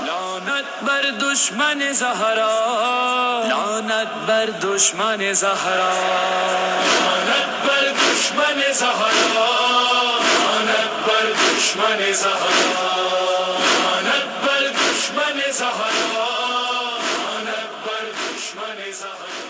लानत बर दुश्मन ज़हरा, लानत बर दुश्मन ज़हरा, लानत बर दुश्मन ज़हरा, लानत बर दुश्मन ज़हरा, लानत बर दुश्मन ज़हरा, लानत बर दुश्मन ज़हरा।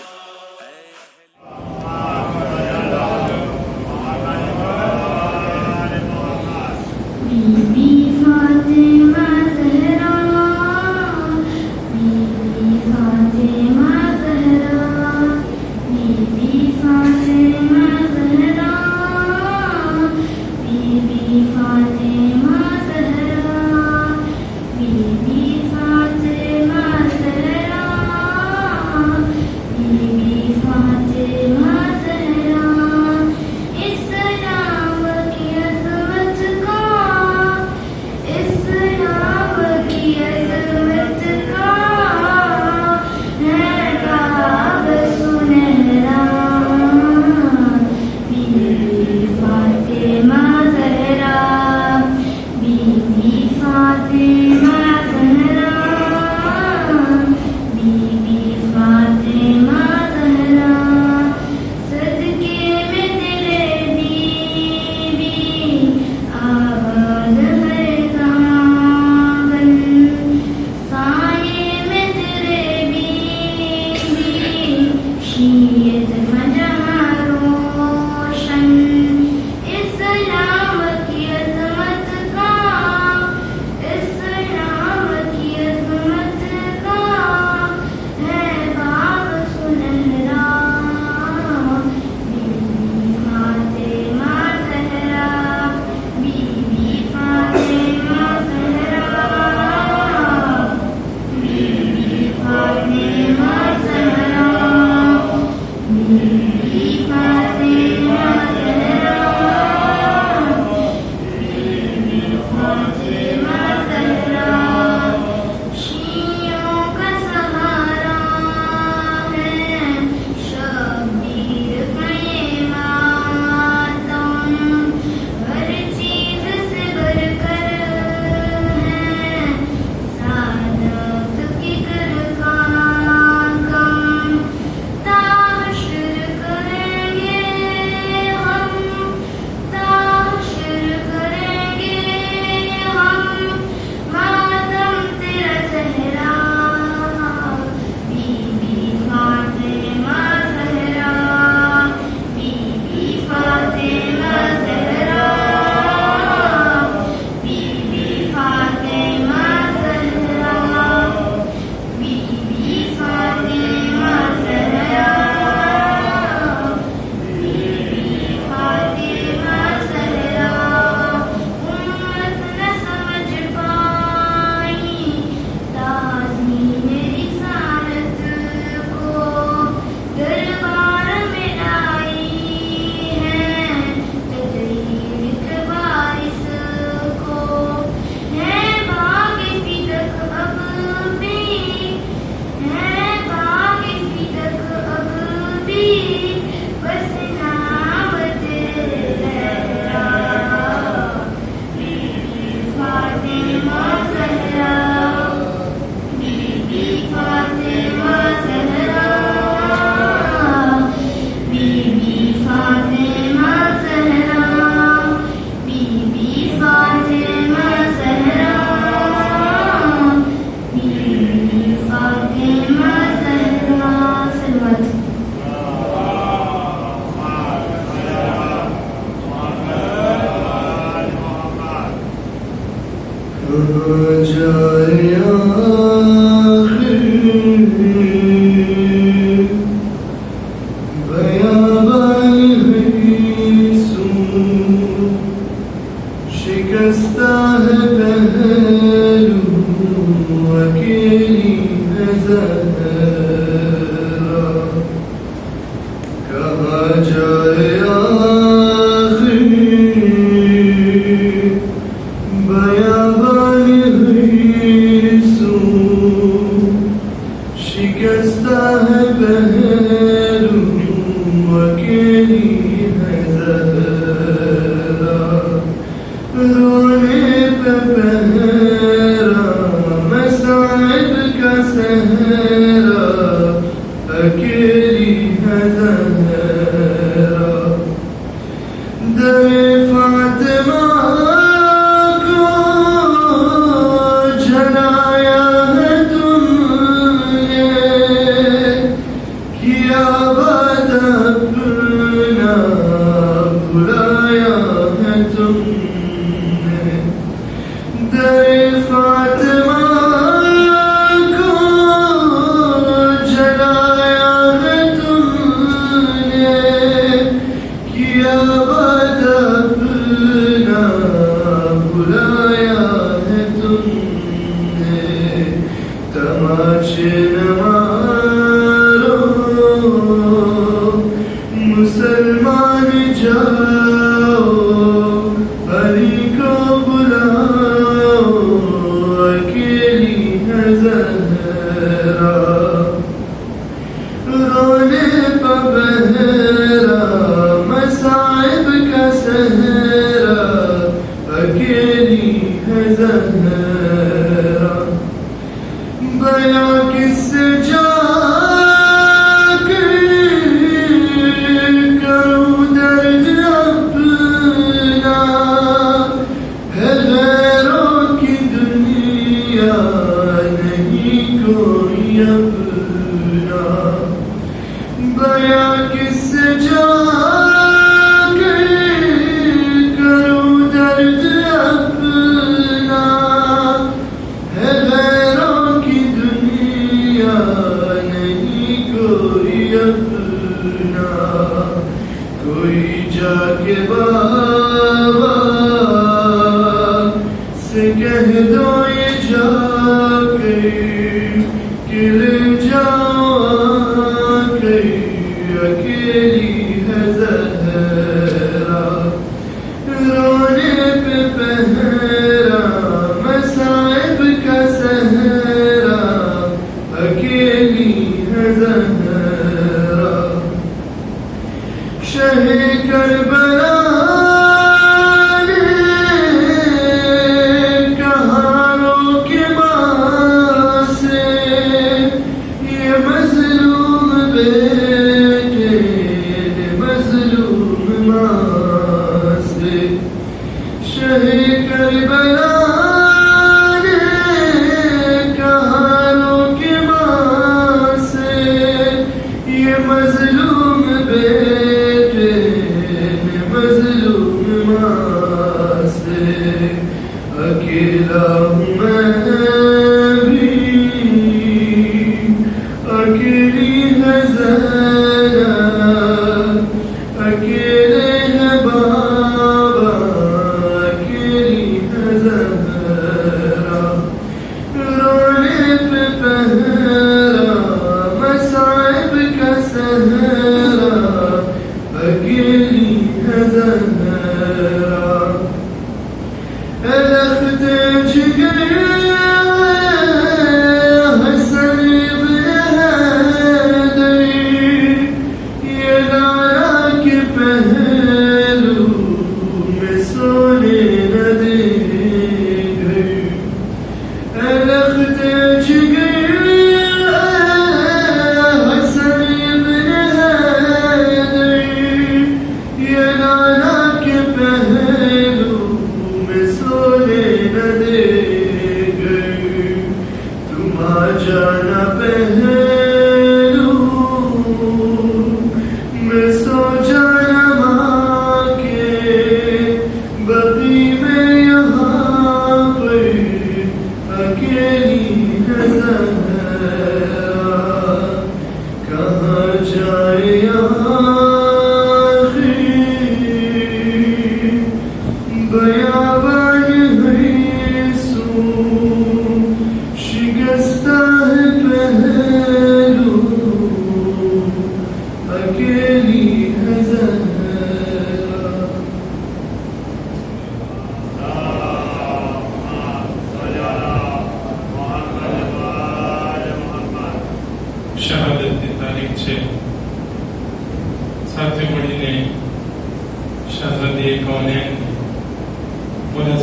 रोने पे पहरा मसाइब का सहरा, अकेली है ज़हरा। दरे फातिमा को जलाया है तुमने, किया वादा अपना भुलाया है तुमने। दरे फातिमा को जलाया है तुमने, किया वादा अपना भुलाया है तुमने। तमाशे न मारो मुसलमान जाओ, अली को बुलाओ, अकेली है ज़हरा। रोने पे बहरा मसाइब का सहरा, अकेली है ज़हरा। बयां किससे जाकर करूं दर्द अपना, है गैरों की दुनिया नहीं कोई अपना। बयां किससे जाकर करूं दर्द अपना, है गैरों की दुनिया नहीं कोई अपना। कोई जाके बाबा से कह दो ये जाकर कि ले जाओ आकर, अकेली है ज़हरा। रोने पे पहरा मसाइब का सहरा, अकेली है ज़हरा। शहे करबला ने कहारों के माँ से, ये मज़लूम बेटे ने मज़लूम माँ से। शहे करबला ने कहारों के माँ से, ये मज़लूम बेटे ने मज़लूम माँ से। अकेला हूँ मैं भी, अकेली है ज़हरा, अकेले है बाबा, अकेली है ज़हरा। रोने पे पहरा मसाइब का सहरा, अकेली है ज़हरा। लख्त जिगर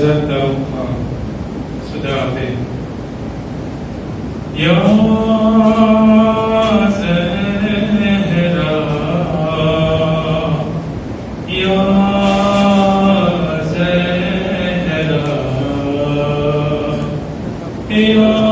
Zahra Sudhabe Ya Zahra Ya Zahra Ya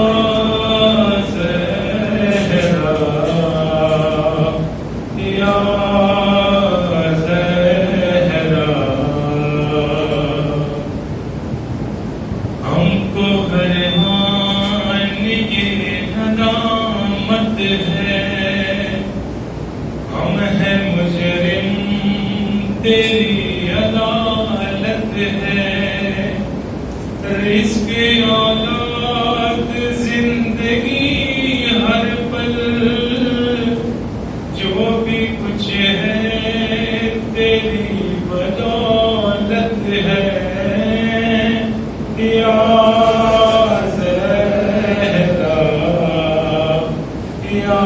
तेरी अदालत है रिज़्क़ औलाद जिंदगी हर पल जो भी कुछ है तेरी बदौलत है या ज़हरा या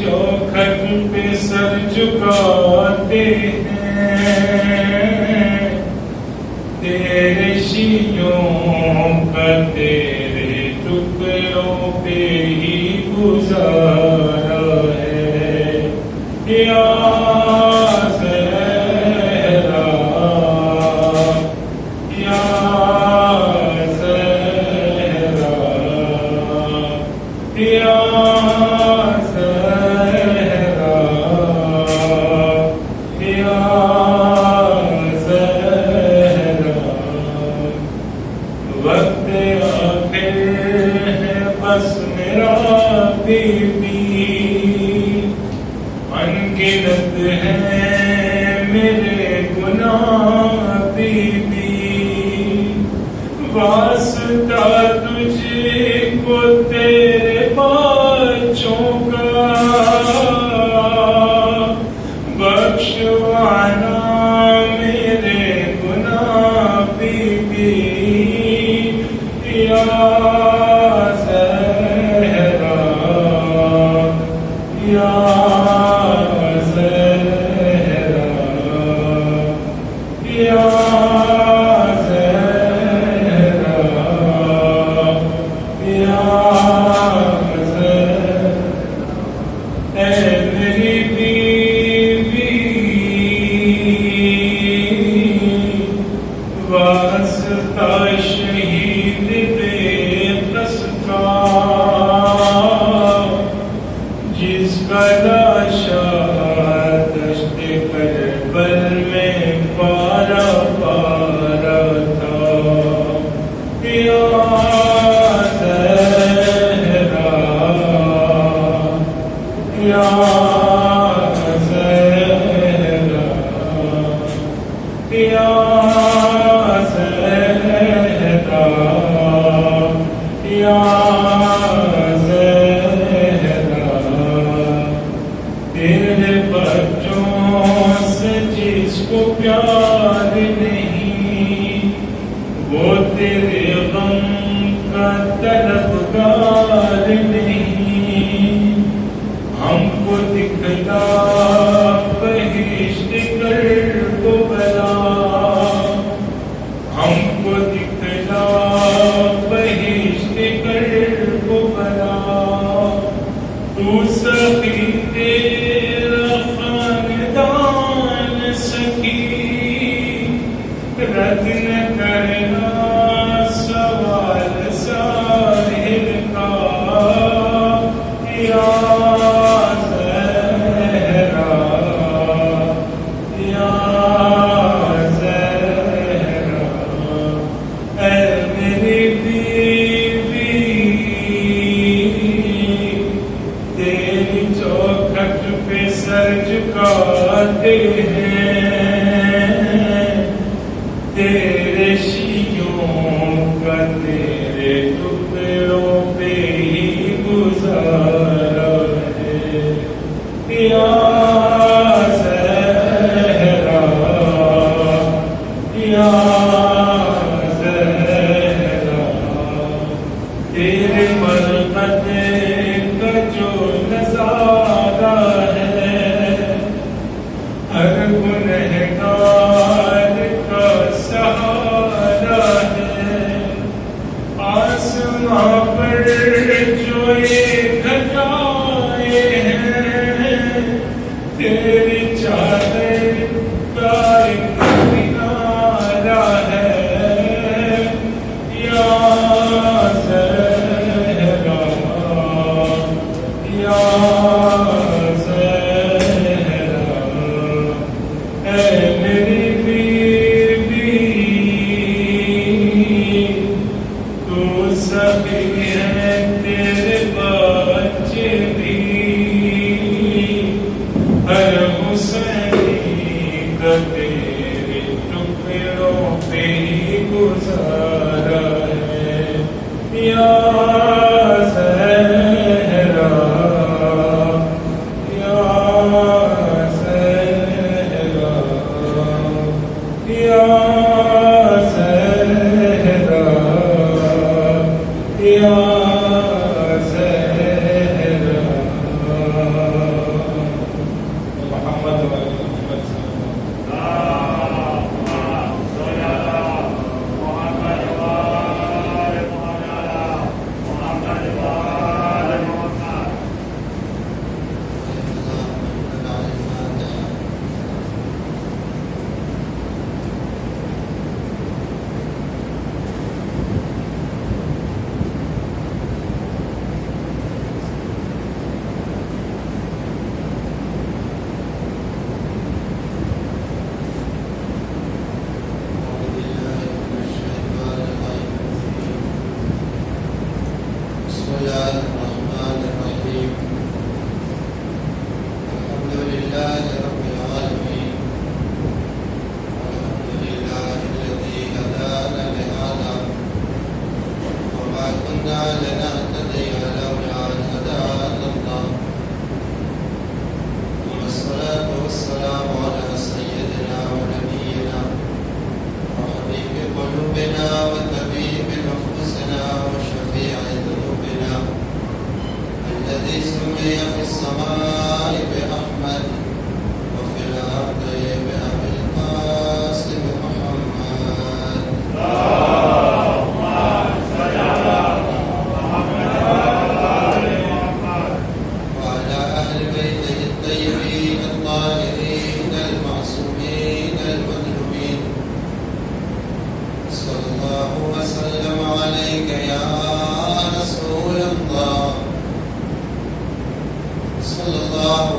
चौखट पे सर झुकाते हैं तेरे शीयों का तेरे टुकड़ों पे ही गुजारा है या ज़हरा या ज़हरा या वक्त आखिर है बस मेरा बीबी अनगिनत है मेरे गुनाह बीबी वास्ता तुझको तेरे बच्चों का बख्शवाना मेरे गुनाह बीबी या ज़हरा या ज़हरा या ज़हरा या ज़हरा ऐ मेरी बीवी वास्ता शहीद जिसका लाशा दश्त करबल में पारा पारा था या ज़हरा या ज़हरा या ज़हरा या तेरे बच्चों से जिसको प्यार नहीं वो तेरे गम का तलबगार नहीं हमको दिखला बहिश्त कर को बला हमको दिखला बहिश्त कर को बला तू सखी रद्द न करना सवाल साहिब का या ज़हरा या ज़हरा ऐ मेरी बीवी तेरी चौखट पे सर झुकाते हैं तेरे शीयों का तेरे आसमां पर जो ये घटाए हैं, तेरी चादर का एक किनारा है या ज़हरा, या ज़हरा, ऐ मेरी बीबी, तू सभी है तेरे बच्चे भी, हर हुसैनी का तेरे टुकड़ों पे ही गुजारा है या ज़हरा, या ज़हरा, या ज़हरा, या ज़हरा। मोहम्मद व आले मोहम्मद सल्लल्लाहु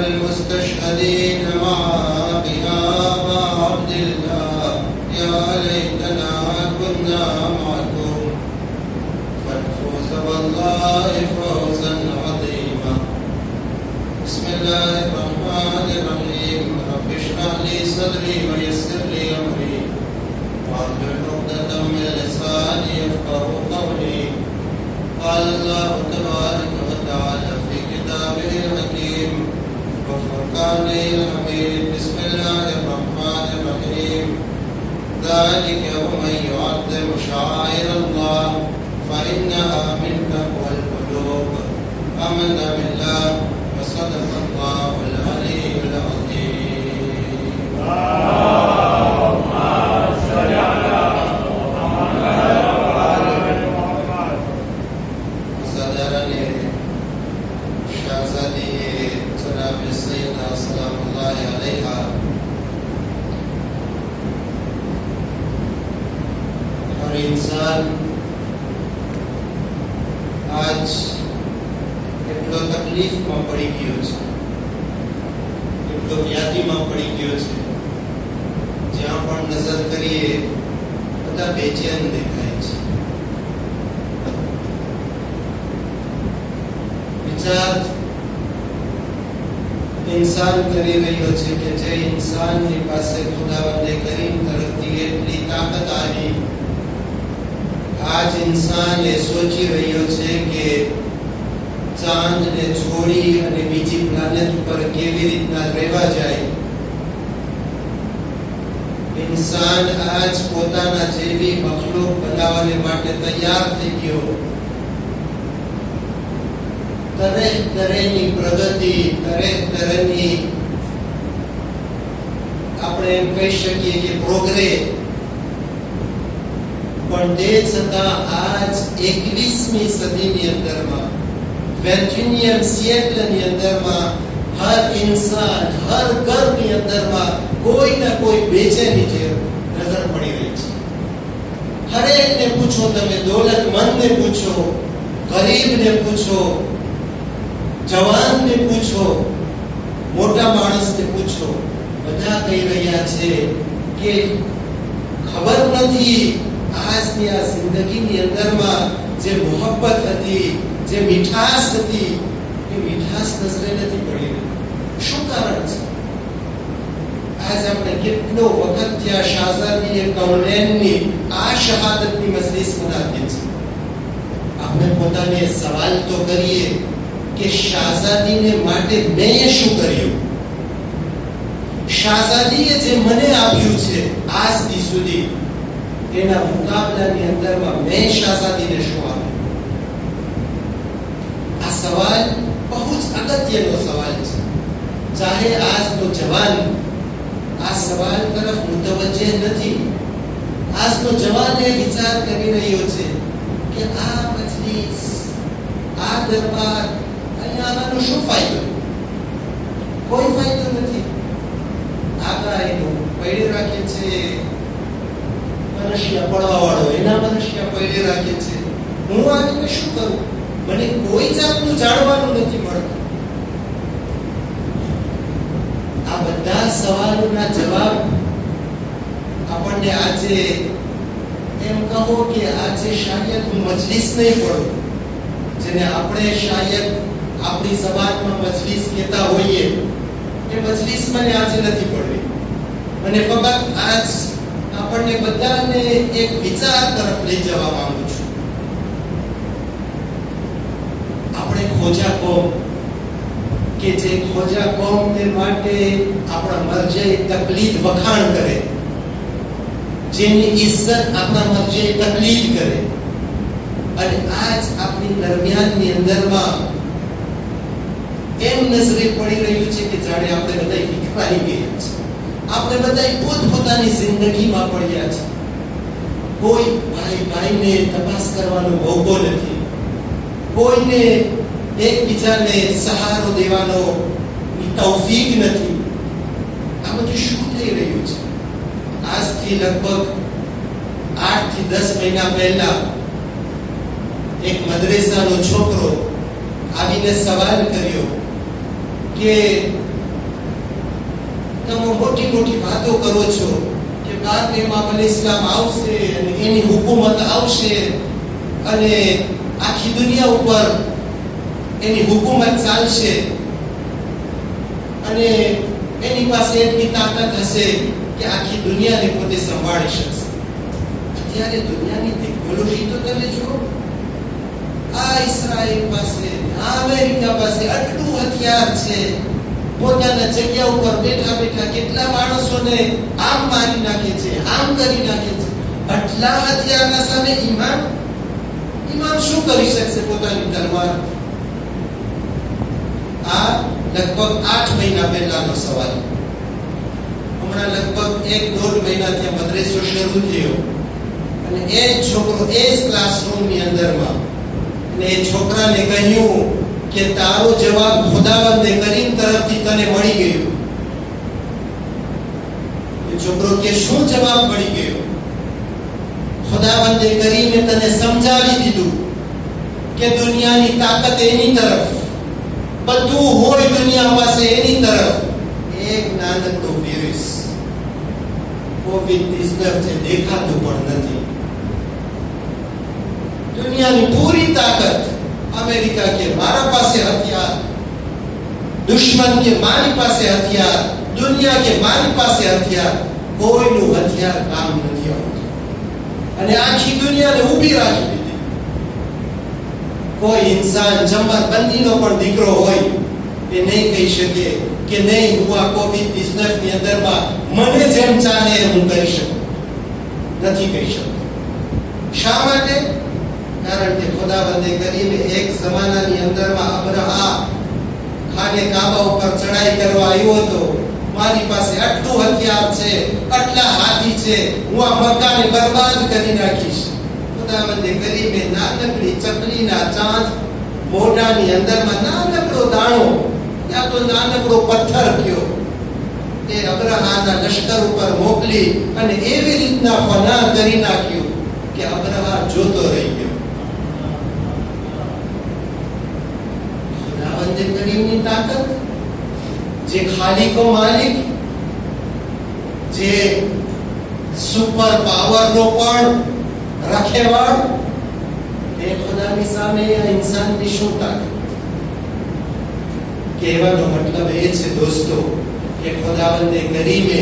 المستشهدين مع قيام عبد الله يا ليتنا كنا معكم فنفوز والله فوزا عظيما. بسم الله الرحمن الرحيم. رب اشرح لي صدري ويسر لي امري واحلل عقدة من لساني يفقهوا قولي. قال الله تبارك وتعالى في كتابه الحكيم وفرقانه الحميد. بسم الله الرحمن الرحيم. ذلك ومن يعظم شعائر الله فإنها من تقوى القلوب. آمنا بالله وصدق الله العلي العظيم. اللهم صل على محمد. صدرني شهزادی جناب سیدہ سلام اللہ علیہ हर इंसान आज એટલો તકલીફમાં પડી ગયો છે, એટલો વ્યાધિમાં પડી ગયો છે, જ્યાં પણ નજર કરીએ બધા બેચેન દેખાય છે. વિચાર इंसान કરી રહ્યો છે કે જે इंसानની પાસે ખુદાવંદે કરીમ તરફથી એટલી તાકાત આવી, આજ इंसान એ સોચી રહ્યો છે કે ચાંદને છોડી અને બીજી પ્લાનેટ પર કેવી રીતના રહેવા જાય. ઇન્સાન આજ પોતાના જેવી મખલૂક બનાવવાને માટે તૈયાર થઈ ગયો. તરેહ તરેહની પ્રગતિ, તરેહ તરેહની આપણે એમ કહી શકીએ કે પ્રોગ્રેસ. પણ તે છતાં આજ 21મી સદીની અંદરમાં વેર્જિનિયન સિએટલની અંદરમાં હર ઇન્સાન, હર ઘરની અંદરમાં કોઈ ના કોઈ બેચેની જે નજર પડી રહી છે. હરેકને પૂછો, તમે દોલતમંદને પૂછો, ગરીબને પૂછો, જવાનને પૂછો, મોટા માણસને પૂછો, બધા કહી રહ્યા છે કે ખબર નથી આજની આ જિંદગીની અંદરમાં જે મોહબ્બત હતી, જે મીઠાશ હતી, એ મીઠાશ નજરે નથી પડી રહી. શું કારણ છે? આજ આપણે કેટલો વખત થયા શાહઝાદી કૌનેનની આ શહાદતની મજલિસ મનાવીએ છીએ. આપણે પોતાને સવાલ તો કરીએ કે શાહઝાદીને માટે મેં શું કર્યું? શાહઝાદીએ જે મને આપ્યું છે આજ દી સુધી, એના મુકાબલાની અંદરમાં મેં શાહઝાદીને શું આપ્યું? આ સવાલ બહુ જ અગત્યનો સવાલ છે. ચાહે આજનો જવાન આ સવાલ તરફ મુતવજ્જહ નથી. આજનો જવાન એ વિચાર કરી રહ્યો છે કે આ મજલિસ, આ દરબાર, અહીંયા આવવાનો શું ફાયદો? કોઈ ફાયદો નથી. આગા એનું પૈડે રાખે છે, મનુષ્ય પડવા વાળો એના મનુષ્ય પૈડે રાખે છે. હું આવીને શું કરું? મને કોઈ જાતનું જાણવાનું નથી મળતું. આ બધા સવાલોના જવાબ આપણને આજે એમ કહો કે આજે શાયદ હું મજલિસ નહીં પડું, જેને આપણે શાયદ આપણી જબાનમાં મજલિસ કહેતા હોઈએ, એ મજલિસ મને આજે નથી પડવી. અને ફક્ત આજ આપણને બધાને એક વિચાર તરફ લઈ જવા માંગુ છું. આપણે ખોજા કોમ, કે જે ખોજા કોમને માટે આપણા મરજે તકલીદ વખાણ કરે, જેની ઇજ્જત આપણા મરજે તકલીદ કરે, અને આજ આપણી દરમિયાનની અંદરમાં એમ નજરે પડી રહ્યું છે કે જાણે આપણે બધા વિખરાઈ ગયા છે. આપણે બધા પોતપોતાની જિંદગીમાં પડ્યા છે. કોઈ ભાઈ ભાઈને તપાસ કરવાનો મોકો નથી. કોઈને એકબીજાને સહારો દેવાનો તૌફીક નથી. આ બધું શું થઈ રહ્યું છે? આજથી લગભગ 8 થી 10 મહિના પહેલા એક મદ્રેસાનો છોકરો આવીને સવાલ કર્યો કે તમે મોટી મોટી વાતો કરો છો કે બાદ ઇમામ ઇસ્લામ આવશે અને એની હુકુમત આવશે અને આખી દુનિયા ઉપર એની હુકુમત ચાલશે અને એની પાસે એટલી તાકાત હશે કે આખી દુનિયાને પોતે સંભાળી શકશે. અત્યારે દુનિયાની ટેકનોલોજી તો તમે જુઓ. આ ઇઝરાયલ પાસે, આ અમેરિકા પાસે આટલું હથિયાર છે. પોતાના જગ્યા ઉપર બેઠા બેઠા કેટલા માણસોને આમ મારી નાખે છે, આમ કરી નાખે છે. આટલા હથિયારના સામે ઇમામ શું કરી શકશે પોતાની તલવાર? આ લગભગ 8 મહિના પહેલાનો સવાલ. હમણાં લગભગ 1-1.5 મહિનાથી મદ્રેસો શરૂ થયો અને એ છોકરો એ જ ક્લાસરૂમની અંદરમાં, અને એ છોકરાને કહ્યું કે તારો જવાબ ખુદાવંદે કરીમ તરફથી તને મળી ગયો. એ છોકરો કે શું જવાબ મળી ગયો? ખુદાવંદે કરીમે તને સમજાવી દીધું કે દુનિયાની તાકાત એની તરફ, બધું હોય દુનિયા પાસે એની તરફ. એક નાનકડો વાયરસ કોવિડ-19 છે, દેખાતું પણ નથી. દુનિયાની પૂરી તાકાત, અમેરિકા કે મારા પાસે હથિયાર, દુશ્મન કે મારી પાસે હથિયાર, દુનિયા કે મારી પાસે હથિયાર, કોઈનું હથિયાર કામ નથી આવતું. અને આખી દુનિયાને ઊભી રાખી દીધી. કોઈ ઇન્સાન જમરબંધીનો પણ દીકરો હોય એ નહીં કહી શકે કે નહીં, હું આ કોવિડ-19 ની અંદરમાં મને જેમ ચાલે એમ હું કરી શકું. નથી કહી શકતો. શા માટે? કારણ કે ખુદાવંદે કરીમે એક જમાનાની અંદરમાં અબ્રાહા ખાને કાબા ઉપર ચડાઈ કરવા આવ્યો હતો. મારી પાસે આટલું હથિયાર છે, આટલા હાથી છે, હું આ મક્કાને બરબાદ કરી નાખીશ. ખુદાવંદે કરીમે નાનકડી ચકલીના ચાંચ મોઢાની અંદરમાં નાનકડો દાણો, ત્યાં તો નાનકડો પથ્થર કયો, એ અબ્રાહાના લશ્કર ઉપર મોકલી અને એવી રીતના ફના કરી નાખ્યું કે અબ્રાહા જોતો રહી ગયો. ખુદાવંદે કરીમની તાકાત, જે ખાલિકો માલિક, જે સુપર પાવરનો પણ રખેવાળ, એ ખુદાની સામે આ ઇન્સાનની શું તાકાત? કહેવાનો મતલબ એ છે દોસ્તો કે ખુદાવંદે કરીમે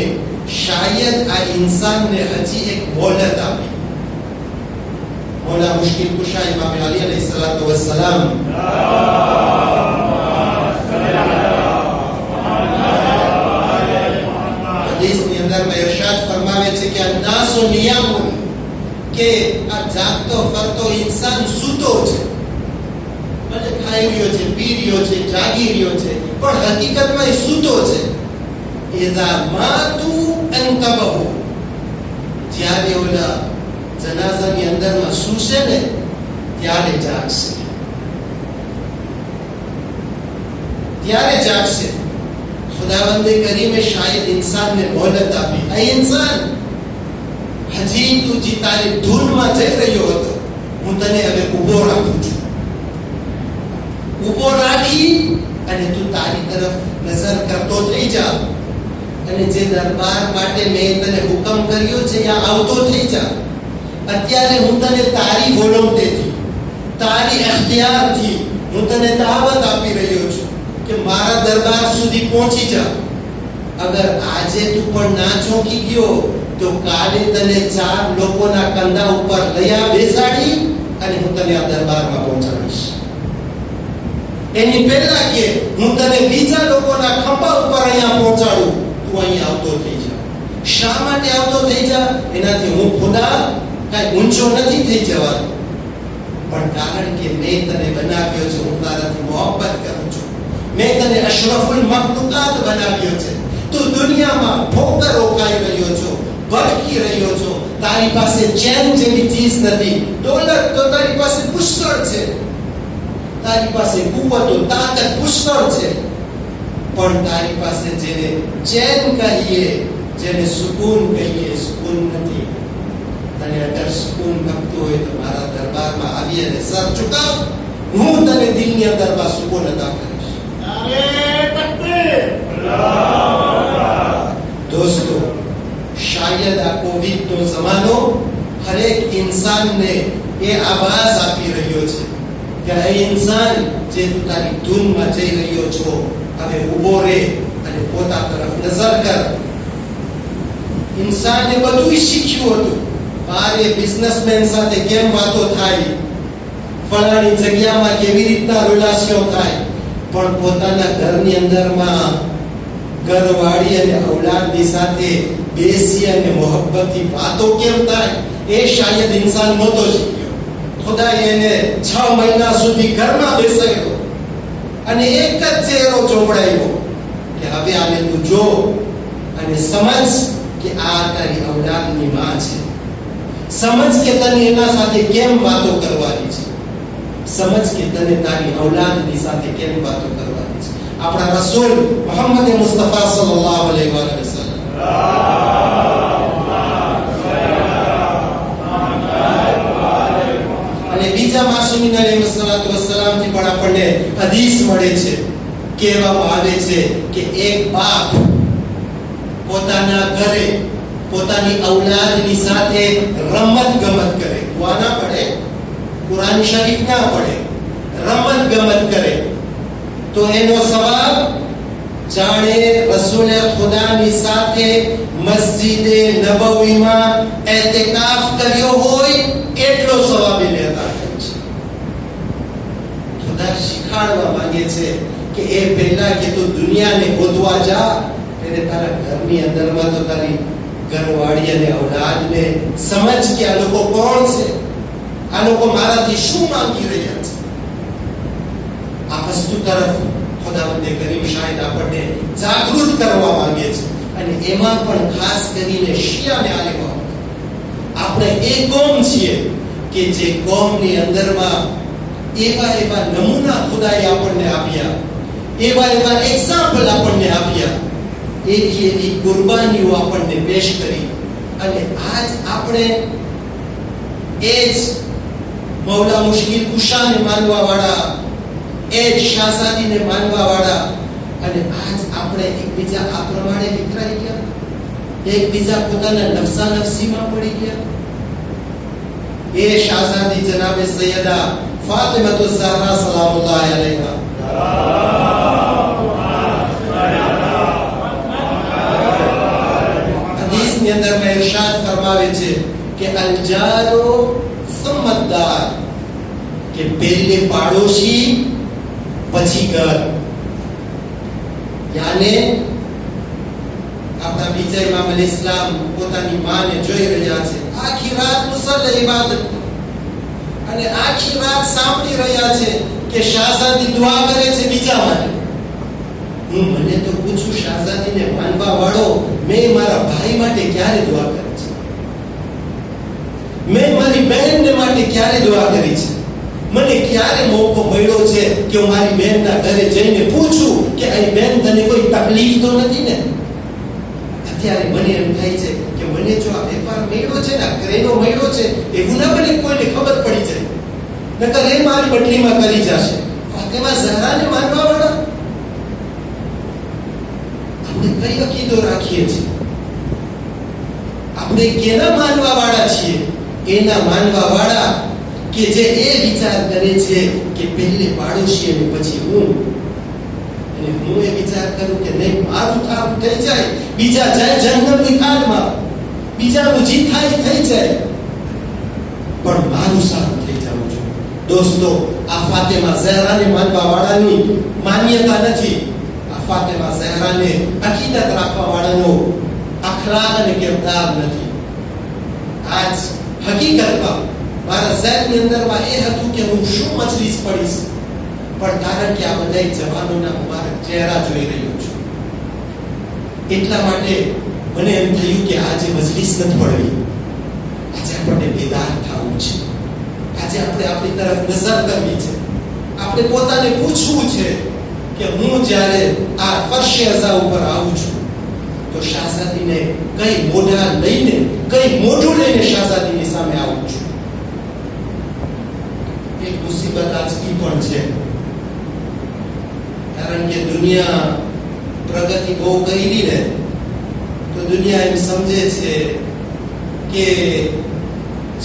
શાયદ આ ઇન્સાનને હજી એક મોહલત આપી. મોલા મુશ્કિલ કુશા ઇમામ અલી અલૈહિસ્સલાતુ વસ્સલામ હદીસની અંદરમાં ઇરશાદ ફરમાવે છે કે અન્નાસુ નિયામુન, કે આ જાગતો ફરતો ઇન્સાન સૂતો છે, એટલે ખાઈ રહ્યો છે, પી રહ્યો છે, જાગી રહ્યો છે, પણ હકીકતમાં એ સૂતો છે. ઇઝા માતુ અંતબહુ, જ્યારે ઓલા જનાઝાની અંદરમાં સૂશે ને ત્યારે જાગશે, ત્યારે જાગશે. ખુદાવંદે કરીમે શાયદ ઇન્સાનને મોહલત આપી. આ ઇન્સાન હજી તું જે તારી ધૂનમાં જઈ રહ્યો હતો, હું તને હવે ઊભો રાખું છું. ઊભો રાખી અને તું તારી તરફ નજર કરતો થઈ જા, અને જે દરબાર માટે મેં તને હુકમ કર્યો છે ત્યાં આવતો થઈ જા. અત્યારે હું તને તારી વોલંટેથી, તારી અખ્તિયારથી હું તને દાવત આપી રહ્યો છું કે મારા દરબાર સુધી પહોંચી જા. અગર આજે તું પણ ના ચોંકી ગયો તો કાલે તને 4 લોકોના કંધા ઉપર લયા બેસાડી અને હું તને આ દરબારમાં પહોંચાડીશ. એની પહેલા કે હું તને બીજા લોકોના ખંભા ઉપર અહીંયા પહોંચાડું, તું અહીં આવતો થઈ જા. શા માટે આવતો થઈ જા? એનાથી હું ખુદા કાંઈ ઊંચો નથી થઈ જવાનો, પણ કારણ કે મેં તને બનાવ્યો છે, હું તારાથી મોહબ્બત કરું છું. મેં તને અશરફુલ મખલુકાત બનાવ્યો છે. તું દુનિયામાં ઠોકરો ખાઈ રહ્યો છો, ભટકી રહ્યો છો, તારી પાસે ચેન જેવી ચીજ નથી. દોલત તો તારી પાસે પુષ્કળ છે, તારી પાસે કુવતો તાકાત પુષ્કળ છે, પણ તારી પાસે જેને ચેન કહીએ, જેને સુકૂન કહીએ, સુકૂન નથી. તને અગર સુકૂન ગમતું હોય તો મારા દરબારમાં આવી અને સર ઝુકાવ, હું તને દિલની અંદરમાં સુકૂન અદા કરીશ. દોસ્તો, શાયદ આ કોવિડનો જમાનો હરેક ઇન્સાનને એ આવાજ આપી રહ્યો છે કે આ ઇન્સાન, જે તું તારી ધૂનમાં જઈ રહ્યો છો, હવે ઊભો રહે અને પોતા તરફ નજર કર. ઇન્સાને બધું શીખ્યું હતું. બારે બિઝનેસમેન સાથે કેમ વાતો થાય, ફલાણી જગ્યામાં કેવી રીતના રિલેશન થાય, પણ પોતાના ઘરની અંદરમાં ઘરવાળી અને ઔલાદની સાથે બેસી અને મોહબ્બતથી વાતો કેમ થાય, એ શાયદ ઇન્સાન નહોતો શીખ્યો. ખુદાએ એને 6 મહિના સુધી ઘરમાં બેસાડ્યો અને એક જ ચહેરો ચોપડાયો કે હવે આને તું જો અને સમજ કે આ તારી ઔલાદની માં છે. સમજ કે તને એના સાથે કેમ વાતો કરવાની છે. સમજ કે તને તારી ઔલાદની સાથે કેમ વાતો કરવાની છે. આપણા રસૂલ મુહમ્મદ મુસ્તફા સલ્લલ્લાહુ અલૈહિ વસલ્લમ અને બીજા માસૂમીન અલૈહિસ્સલાતુ વસ્સલામથી પણ આપણને હદીસ મળે છે, કહેવામાં આવે છે કે એક બાપ પોતાના ઘરે પોતાની ઔલાદની સાથે રમત ગમત કરે, ના પડે, કુરાન શરીફ ના પડે, રમત ગમત કરે તો એનો સવાબ જાણે રસૂલે ખુદાની સાથે મસ્જિદે નબવીમાં ઇતિકાફ કર્યો હોય એટલો સવાબ એને અતા કરે છે. બધા શીખાડવા માંગે છે કે એ પહેલા કે તું દુનિયાને ગોતવા જા, એટલે તારા ઘરની અંદરમાં તો તારી ઘરવાળી અને ઔલાદને સમજ કે આ લોકો કોણ છે, આ લોકો મારાથી શું માંગી રહ્યા છે. આ વસ્તુ તરફ ખુદાવંદે કરીમ શાયદ આપણને જાગૃત કરવા માંગે છે. અને એમાં પણ ખાસ કરીને શિયાને આલેવા આપણે એ કોમ છીએ કે જે કોમની અંદરમાં એવા નમૂના ખુદાએ આપણને આપ્યા, એવા એક્ઝામ્પલ આપણને આપ્યા, એવી કુરબાનીઓ આપણને પેશ કરી. અને આજ આપણે એ જ મૌલા મુશ્કિલ કુશાને માનવા વાળા, એ જ શાહઝાદીને માનવા વાળા, અને આજ આપણે એકબીજા આ પ્રમાણે વિખરાઈ ગયા, એકબીજા પોતાના નફસા નફસીમાં પડી ગયા. એ શાહઝાદી જનાબે સૈયદા ફાતિમા ઝહરા સલામુલ્લાહ અલૈહા હદીસની અંદર મેં ઇરશાદ ફરમાવે છે કે અલજારો સુમ્મદાર, કે પહેલે પાડોશી પછી ઘર. યાને આપણા બીજા ઇમામ અલ ઇસ્લામ પોતાની માને જોઈ રહ્યા છે, આખી રાત મુસલ્લે ઇબાદત અને આખી રાત સાંભળી રહ્યા છે કે શાહઝાદી દુઆ કરે છે બીજા માટે. હું મને તો પૂછું, શાહઝાદીને માનવા વાળો મેં મારા ભાઈ માટે ક્યારે દુઆ કરી છે? મેં મારી બહેનને માટે ક્યારે દુઆ કરી છે? મને ક્યારે મોકો મળ્યો છે કે હું મારી બહેનના ઘરે જઈને પૂછું કે અહીં બેન તને કોઈ તકલીફ તો નથી ને? અત્યારે મને એમ થાય છે કે મને જો આ વેપાર મળ્યો છે ને, ક્રેનો મળ્યો છે, એવું ના બને કોઈને ખબર પડી જાય, નકર એ મારી બટલીમાં કરી જશે. ફાતિમા ઝહરાને માનવા વાળા આપણે કઈ અકીદો રાખીએ છીએ? આપણે કેના માનવા વાળા છીએ? એના માનવા વાળા કે જે એ વિચાર કરે છે કે પહેલે પાડોશી અને પછી હું. અને હું એ વિચાર કરું કે નહીં, મારું કામ થઈ જાય, બીજા જાય જંગલની ખાડમાં, બીજાનું જીત થાય થઈ જાય, પણ મારું સારું થઈ જવું જોઈએ. દોસ્તો, આ ફાતિમા ઝહરાને માનવા વાળાની માન્યતા નથી. આ ફાતિમા ઝહરાને અકીદત રાખવા વાળાનો અખલાક અને કિરદાર નથી. આજ હકીકતમાં મારા ઝહેનની અંદરમાં એ હતું કે હું શું મજલિસ પડીશ, પણ કારણ કે આ બધા જવાનોના મુબારક ચહેરા જોઈ રહ્યો છું, એટલા માટે મને એમ થયું કે આજે મજલિસ નથી પડવી, આજે આપણને બેદાર થવું છે. આજે આપણે આપણી તરફ નજર કરવી છે. આપણે પોતાને પૂછવું છે કે હું જ્યારે આ ફર્શ અઝા ઉપર આવું છું તો શાહઝાદીને કઈ મોઢા લઈને, કઈ મોઢું લઈને શાહઝાદીની સામે આવું છું. એક મુસીબત આજની પણ છે, કારણ કે દુનિયા પ્રગતિ બહુ કરી ને તો દુનિયા એમ સમજે છે કે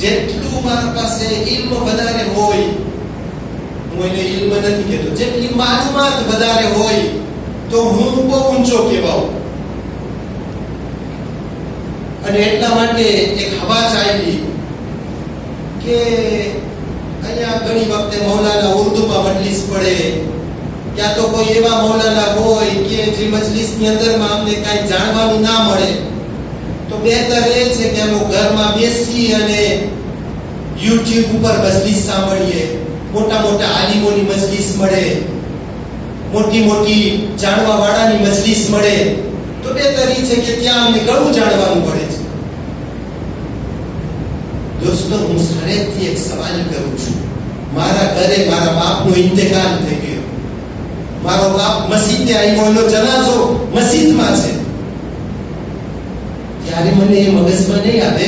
જેટલું મારા પાસે ઇલ્મ વધારે હોય, હું એને ઇલ્મ નથી કહેતો, જેટલી માલુમાત વધારે હોય તો હું બહુ ઊંચો કહેવાઉં. અને એટલા માટે એક હવા ચાલી કે અહીંયા ઘણી વખતે મૌલાના ઉર્દુમાં મજલિસ પડે, ક્યાં તો કોઈ એવા મૌલાના હોય કે જે મજલિસની અંદરમાં અમને કાંઈ જાણવાનું ના મળે, તો બહેતર એ છે કે અમે ઘરમાં બેસી અને યુટ્યુબ ઉપર મજલિસ સાંભળીએ. મોટા મોટા આલિમોની મજલિસ મળે, મોટી મોટી જાણવા વાળાની મજલિસ મળે, તો બહેતર એ છે કે ત્યાં અમને ઘણું જાણવાનું પડે છે. દોસ્તો, હું સરેથી એક સવાલ કરું છું. મારા ઘરે મારા બાપનો ઇંતેકાલ થઈ ગયો, મારો બાપ મસ્જિદે આવ્યો, એનો જનાઝો મસ્જિદમાં છે, ત્યારે મને એ મગજમાં નહીં આવે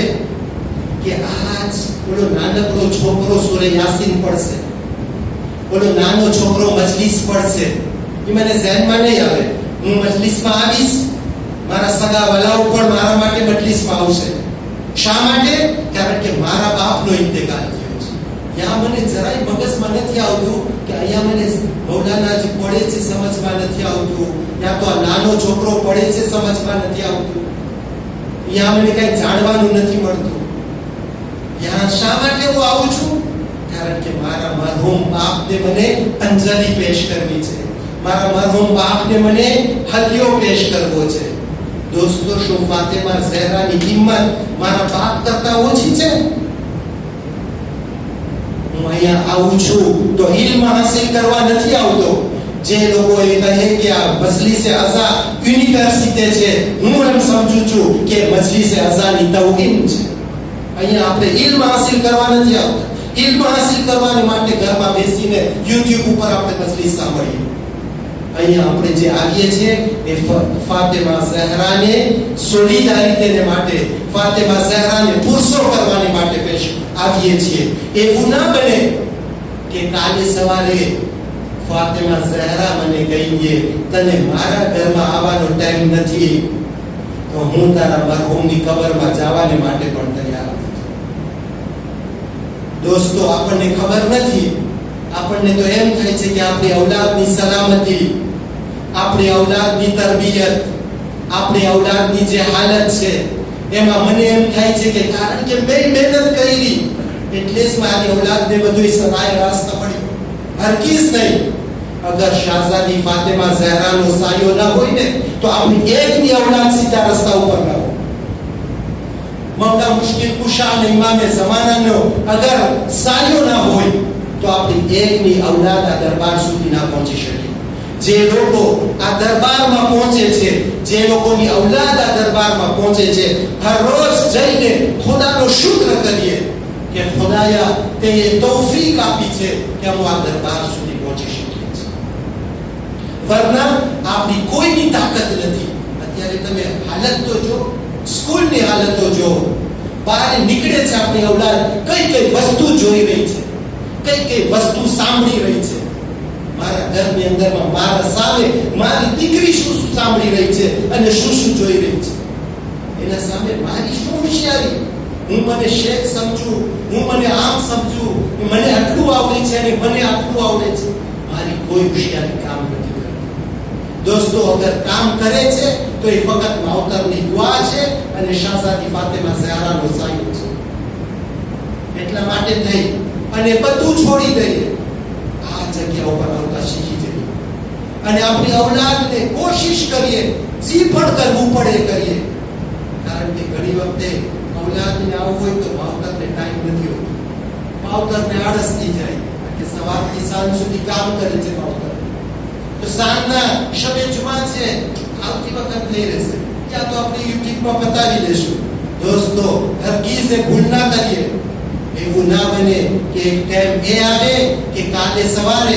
કે આજ ઓલો નાનકડો છોકરો સૂરે યાસીન પડશે, ઓલો નાનો છોકરો મજલિસ પડશે, એ મને ધ્યાનમાં નહીં આવે. હું મજલિસમાં આવીશ, મારા સગા વલાઓ પણ મારા માટે મજલિસમાં આવશે. શા માટે? કારણ કે મારા બાપનો ઇંતેકાલ થયો છે. ત્યાં મને જરાય મગજમાં નથી આવતું કે અહીંયા મને મૌલાના જે પડે છે સમજમાં નથી આવતું, ત્યાં તો આ નાનો છોકરો પડે છે સમજમાં નથી આવતું, ત્યાં મને કઈ જાણવાનું નથી મળતું. ત્યાં શા માટે હું આવું છું? કારણ કે મારા મરહૂમ બાપને મને અંજલિ પેશ કરવી છે, મારા મરહૂમ બાપને મને હદિયો પેશ કરવો છે. દોસ્તો, શું ફાતિમા ઝહરાની કિંમત મારા બાપ કરતા ઓછી છે? હું અહીંયા આવું છું તો ઇલ્મ હાસિલ કરવા નથી આવતો. જે લોકો એ કહે કે આ મજલિસે અઝા યુનિવર્સિટી છે, હું એમ સમજુ છું કે મજલિસે અઝાની તૌહીન છે. અહીંયા આપણે ઇલ્મ હાસિલ કરવા નથી આવતા. ઇલ્મ હાસિલ કરવાને માટે ઘરમાં બેસીને YouTube ઉપર આપણે મજલિસ સાંભળીએ. અહીંયા આપણે જે આવીએ છીએ એ ફાતિમા ઝહરાને સોલિડારિટીને માટે, ફાતિમા ઝહરાને પુરસો કરવાની માટે પેશ આવીએ છીએ. એવું ના બને કે કાલે સવારે ફાતિમા ઝહરા મને કહીએ તને મારા ઘરમાં આવવાનો ટાઈમ નથી, તો હું તારા મરહૂમની કબરમાં જવાને માટે પણ તૈયાર નથી. દોસ્તો, આપણને ખબર નથી. આપણને તો એમ થાય છે કે આપણી ઔલાદની સલામતી, આપણી ઔલાદની તરબિયત, આપણી ઔલાદની જે હાલત છે એમાં મને એમ થાય છે કે કારણ કે મેં મહેનત કરી એટલે જ મારી ઔલાદને બધું સરાય રાસ્તા પડ્યો. હરગીઝ નહીં. અગર શાહઝાદી ફાતિમા ઝહરાનો સાયો ન હોય ને તો આપણી એકની ઔલાદ સીધા રસ્તા ઉપર ન હોય. મૌલા મુશ્કિલ કુશા અને ઇમામે ઝમાનાનો અગર સાયો ન હોય તો આપણી એકની ઔલાદ આ દરબાર સુધી ના પહોંચી શકે. જે લોકો આ દરબારમાં પહોંચે છે, જે લોકોની ઔલાદ આ દરબારમાં પહોંચે છે, હર રોજ જઈને ખુદાનો શુક્ર કરીએ કે ખુદાયા તે તૌફીક આપી છે કે હું આ દરબાર સુધી પહોંચી શકીએ છીએ. વરના આપણી કોઈની તાકાત નથી. અત્યારે તમે હાલત તો જો, સ્કૂલની હાલતો જો, બહાર નીકળે છે આપણી ઔલાદ કઈ કઈ વસ્તુ જોઈ રહી છે, કઈ કઈ વસ્તુ સાંભળી રહી છે. મારા ઘરની અંદરમાં મારા સામે મારી દીકરી શું શું સાંભળી રહી છે અને શું શું જોઈ રહી છે. એના સામે મારી શું હોશિયારી. હું મને શેખ સમજું, હું મને આમ સમજું, મને આટલું આવડે છે અને મને આટલું આવડે છે. મારી કોઈ હોશિયારી કામ નથી કરતી. દોસ્તો, અગર કામ કરે છે તો એ ફક્ત માવતરની દુઆ છે અને શાહઝાદી ફાતિમા ઝહરાનો સાયો છે. એટલા માટે થઈ અને બધું છોડી દઈએ, આ જગ્યા ઉપર આવતા શીખી જઈએ અને આપણી ઔલાદને કોશિશ કરીએ, જે પણ કરવું પડે એ કરીએ. કારણ કે ઘણી વખતે ઔલાદને આવવું હોય તો માવતરને ટાઈમ નથી હોતો. માવતરને આળસ થઈ જાય કે સવારથી સાંજ સુધી કામ કરે છે માવતર, તો સાંજના શબે જુમા છે આવતી વખત થઈ રહેશે, ત્યાં તો આપણે યુટ્યુબમાં બતાવી લેશું. દોસ્તો, હરગીઝ એ ભૂલ ના કરીએ. એવું ના બને કે એક ટાઈમ એ આવે કે કાલે સવારે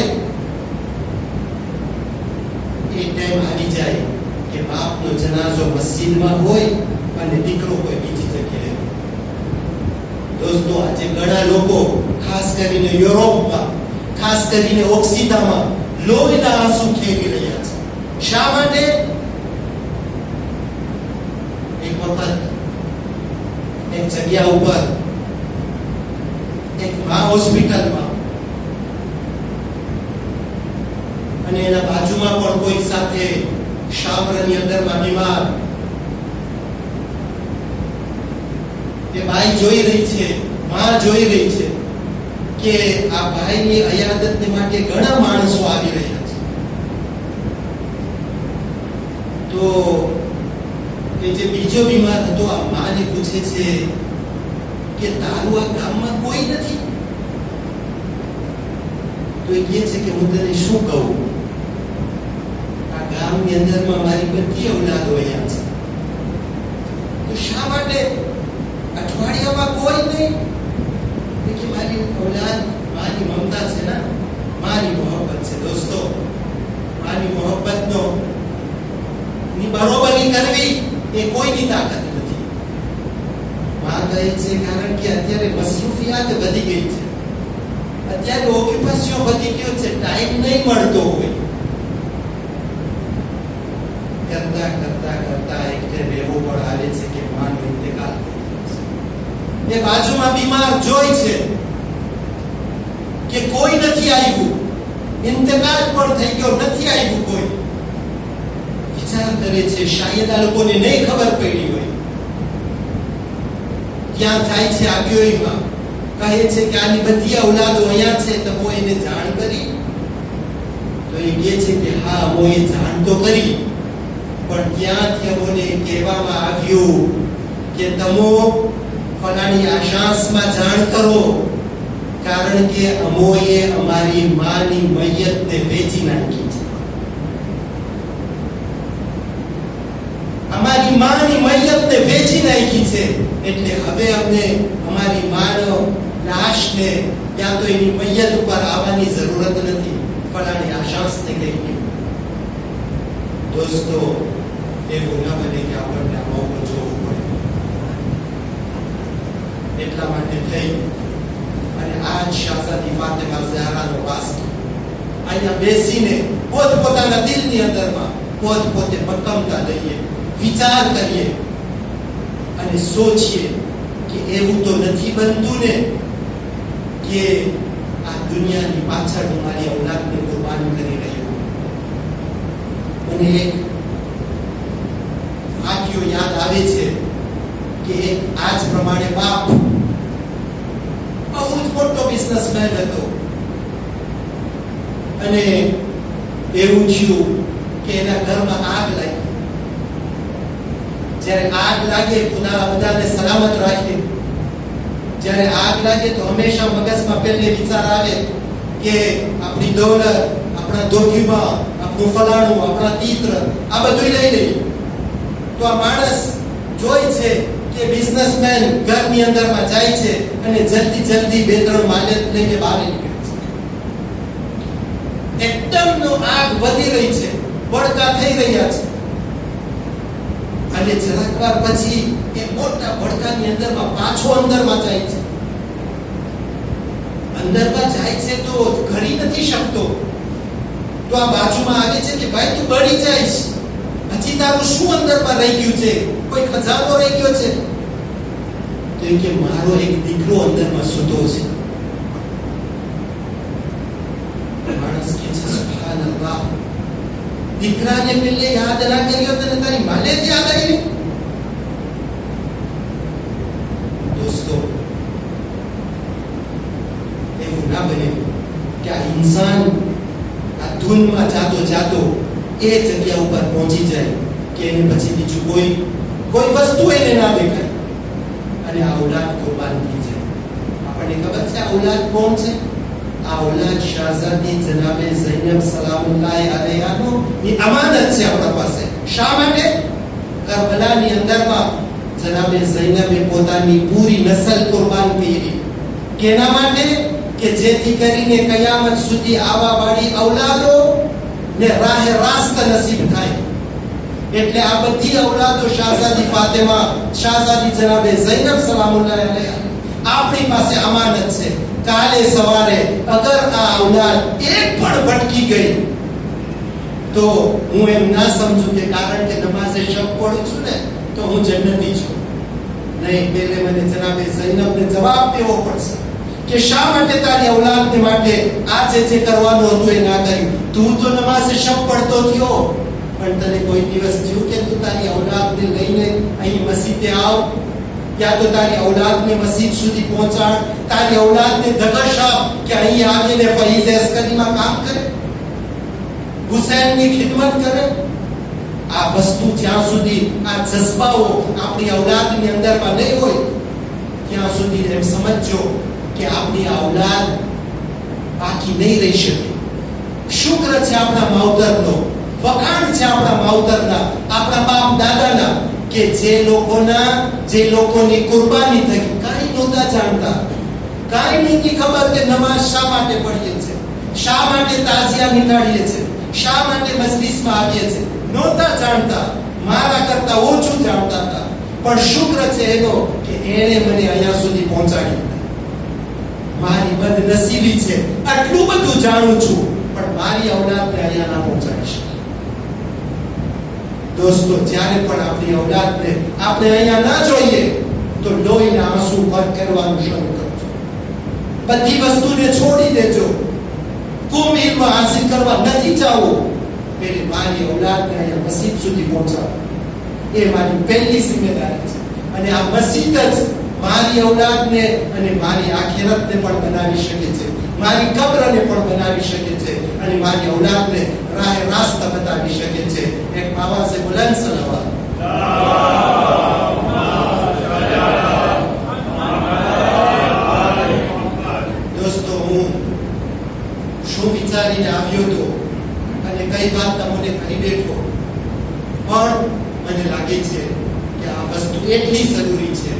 એ ટાઈમ આવી જાય કે બાપનો જનાઝો મસ્જિદમાં હોય અને દીકરો કોઈ બીજી જગ્યાએ. દોસ્તો, આજે ઘણા લોકો ખાસ કરીને યુરોપમાં, ખાસ કરીને ઓક્સિડામાં લોહીના આંસુ ખેવી રહ્યા છે. શા માટે? એક વખત એક જગ્યા ઉપર એક હોસ્પિટલમાં અને એના બાજુમાં પણ કોઈ સાથે શામરની અંદરમાં બીમાર એ બાઈ જોઈ રહી છે, માં જોઈ રહી છે કે આ ભાઈની અયાદતને માટે ઘણા માણસો આવી રહ્યા છે. તો એ જે બીજો બીમાર હતો આ માને પૂછે છે કે તારું આ ગામમાં કોઈ નથી? તો એ કહે છે કે હું તને શું કહું, આ ગામની અંદરમાં મારી બધી ઔલાદો અહીંયા છે. તો શા માટે અઠવાડિયામાં કોઈ નહીં? કે મારી ઔલાદ મારી મમતા છે ને, મારી મોહબ્બત છે. દોસ્તો, મારી મોહબ્બતનો ની બરોબરી કરવી એ કોઈની તાકાત નથી. માં કહે છે કારણ કે અત્યારે મસરૂફિયાત વધી ગઈ છે, અત્યારે ઓક્યુપેશન વધી ગયો છે, ટાઈમ નહીં મળતો હોય. કરતા કરતા કરતા એક ટાઈમ એવો પણ આવે છે કે માનો ઇંતકાલ એ બાજુમાં બીમાર જોઈ છે કે કોઈ નથી આવ્યું, ઇંતકાલ પણ થઈ ગયો, નથી આવ્યું કોઈ. વિચાર કરે છે શાયદ આ લોકોને નહીં ખબર પડી હોય. ત્યાં થાય છે આગિયોમાં કહે છે કે આની બધી ઔલાદો અહીંયા છે, તમે એને જાણ કરી? તો એ કહે છે કે હા, અમે જાણ તો કરી, પણ ત્યાંથી અમને કહેવામાં આવ્યું કે તમે ફલાણી આશાસમાં જાણ કરો, કારણ કે અમોએ અમારી માની મૈયતને વેચી નાખી છે. અમારી માની મૈયતને વેચી નાખી છે, એટલે હવે અમને અમારી માનો લાશને ત્યાં તો એની મૈયત ઉપર આવવાની જરૂરત નથી. ફલાણી આશાસને કહી. દોસ્તો, એવું ન બને કે આપણને આ મોકો જોવું પડે. એટલા માટે થઈ અને આજ શાહઝાદી ફાતિમા ઝહરાનો વાસ્તો અહીંયા બેસીને પોતપોતાના દિલની અંદરમાં પોતે મક્કમતા લઈએ, વિચાર કરીએ અને સોચીએ કે એવું તો નથી બનતું ને કે આ દુનિયાની પાછળ હું મારી ઔલાદને કુરબાન કરી રહ્યો. અને એક વાક્યો યાદ આવે છે કે એક આજ પ્રમાણે બાપ બહુ જ મોટો બિઝનેસમેન હતો અને એવું થયું કે એના ઘરમાં આગ લાગી. જ્યારે આગ લાગે ખુદા બધાને સલામત રાખે. જ્યારે આગ લાગે તો હંમેશા મગજમાં પહેલે વિચાર આવે કે આપણી દોલત, આપણા ડોક્યુમેન્ટ, આપણું ફલાણું, આપણા ચિત્ર, આ બધું લઈ લઈએ. તો આ માણસ જોઈ છે કે બિઝનેસમેન ઘરની અંદરમાં જાય છે અને જલ્દી બે ત્રણ માલિક લઈને બહાર નીકળે છે. એકદમ આગ વધી રહી છે, ભડકા થઈ રહ્યા છે અને જરાક વાર પછી એ મોટા ભડકાની અંદરમાં પાછો અંદરમાં જાય છે. અંદરમાં જાય છે તો ઘડી નથી શકતો. તો આ બાજુમાં આવે છે કે ભાઈ તું બળી જઈશ, હજી તારું શું અંદરમાં રહી ગયું છે? કોઈ ખજાનો રહી ગયો છે? તો એ કે મારો એક દીકરો અંદરમાં સૂતો છે. માણસ કે છે સુબહાનલ્લાહ, દીકરાને પેલે યાદ ના કર્યો તને તારી માને જ યાદ આવી. દોસ્તો, એવું ના બને કે આ ઇન્સાન આ ધૂનમાં જાતો એ જગ્યા ઉપર પહોંચી જાય કે એને પછી બીજું કોઈ વસ્તુ એને ના દેખાય અને આ ઔલાદ કુરબાન થઈ જાય. આપણને ખબર છે આ ઔલાદ કોણ છે? આ ઔલાદ શાહઝાદી જનાબે ઝૈનબ સલામુલ્લાહ અલૈહાનો એ અમાનત છે આપણા પાસે. શા માટે? કરબલાની અંદરમાં જનાબે ઝૈનબે પોતાની પૂરી નસલ કુરબાન કરી. કેના માટે? કે જેથી કરીને કયામત સુધી આવા વાળી ઔલાદો ને રાહે રાસ્ત નસીબ થાય. એટલે આ બધી ઔલાદો શાહઝાદી ફાતિમા, શાહઝાદી જનાબે ઝૈનબ સલામુલ્લાહ અલૈહા આપણી પાસે અમાનત છે. કાલે સવારે અગર આ ઔલાદ એક પણ ભટકી ગઈ તો હું એમ ના સમજુ કે કારણ કે નમાઝે શબ પઢું છું ને તો હું જન્નતી છું. નહીં, પહેલે મને જનાબે ઝૈનબને જવાબ દેવો પડશે કે શા માટે તારી ઔલાદને માટે આ જે કરવાનું હતું એ ના કર્યું. તું તો નમાઝે શબ પડતો થયો, પણ તને કોઈ દિવસ થયું કે તું તારી ઔલાદને લઈને અહીં મસ્જિદે આવ, યા તો તારી ઔલાદને મસ્જિદ સુધી પહોંચાડ, તારી ઔલાદને ધગશ આપ કે અહીં આવીને ફૈઝ અસ્કરીમાં કામ કરે, હુસૈનની ખિદમત કરે. આ વસ્તુ જ્યાં સુધી આ જઝબાઓ આપણી ઔલાદની અંદરમાં નહીં હોય ત્યાં સુધી એમ સમજો કે આપણી ઔલાદ બાકી નહીં રહી શકે. શુક્ર છે આપણા માવતરનો, વખાણ છે આપણા માવતરના, આપણા બાપ દાદાના કે જે લોકોની કુરબાની થઈ. કાંઈ નહોતા જાણતા, કાંઈ નથી ખબર કે નમાઝ શા માટે પઢીએ છે, શા માટે તાઝિયા નીકાળીએ છે, શા માટે મજલિસમાં આવીએ છે. નહોતા જાણતા, મારા કરતા ઓછું જાણતા હતા. પણ શુક્ર છે એનો કે એણે મને અહીંયા સુધી પહોંચાડી. મારી બદનસીબી છે, આટલું બધું જાણું છું પણ મારી ઔલાદને અહીંયા ના પહોંચાડી શકે. દોસ્તો, જ્યારે પણ આપણી ઔલાદને આપણે અહીંયા ના જોઈએ તો લોહીના આંસુ પર કરવાનું શરૂ કરજો. બધી વસ્તુને છોડી દેજો. કુમ ઇલ્મ હાસિલ કરવા નથી ચાહો, પેલી મારી ઔલાદને અહીંયા મસ્જિદ સુધી પહોંચાડો. એ મારી પહેલી જિમ્મેદારી છે. અને આ મસ્જિદ જ મારી ઔલાદને અને મારી આખિરતને પણ બનાવી શકે છે, મારી કબ્રને પણ બનાવી શકે છે અને મારી ઔલાદને રાહ રાસ્તા બતાવી શકે છે. એક આવાઝે બુલંદ સલાવત. દોસ્તો, હું શું વિચારીને આવ્યો હતો અને કઈ વાત તમને કરી બેઠો, પણ મને લાગે છે કે આ વસ્તુ એટલી જરૂરી છે,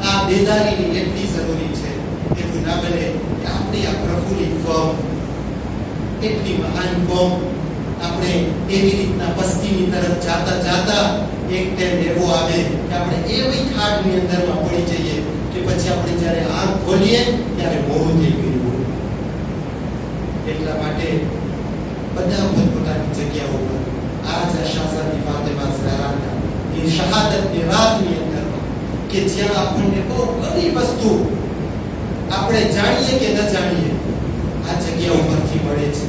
આ બેદારીની એટલી જરૂરી છે કે ના બને કે આપણી આ પ્રફુલ્લિત કોમ, એટલી મહાન કોમ, આપણે એવી રીતના પશ્ચિમની તરફ જાતા જાતા એક ટાઈમ એવો આવે કે આપણે એવી ખાડની અંદરમાં પડી જઈએ કે પછી આપણે જ્યારે આંખ ખોલીએ ત્યારે મોડું થઈ ગયું હોય. એટલા માટે બધા પોતપોતાની જગ્યાઓ પર આજ શાહઝાદી ફાતિમા ઝહરાના એ શહાદતની રાતની અંદરમાં કે જ્યાં આપણને બહુ ઘણી વસ્તુ આપણે જાણીએ કે ન જાણીએ આ જગ્યા ઉપરથી મળે છે.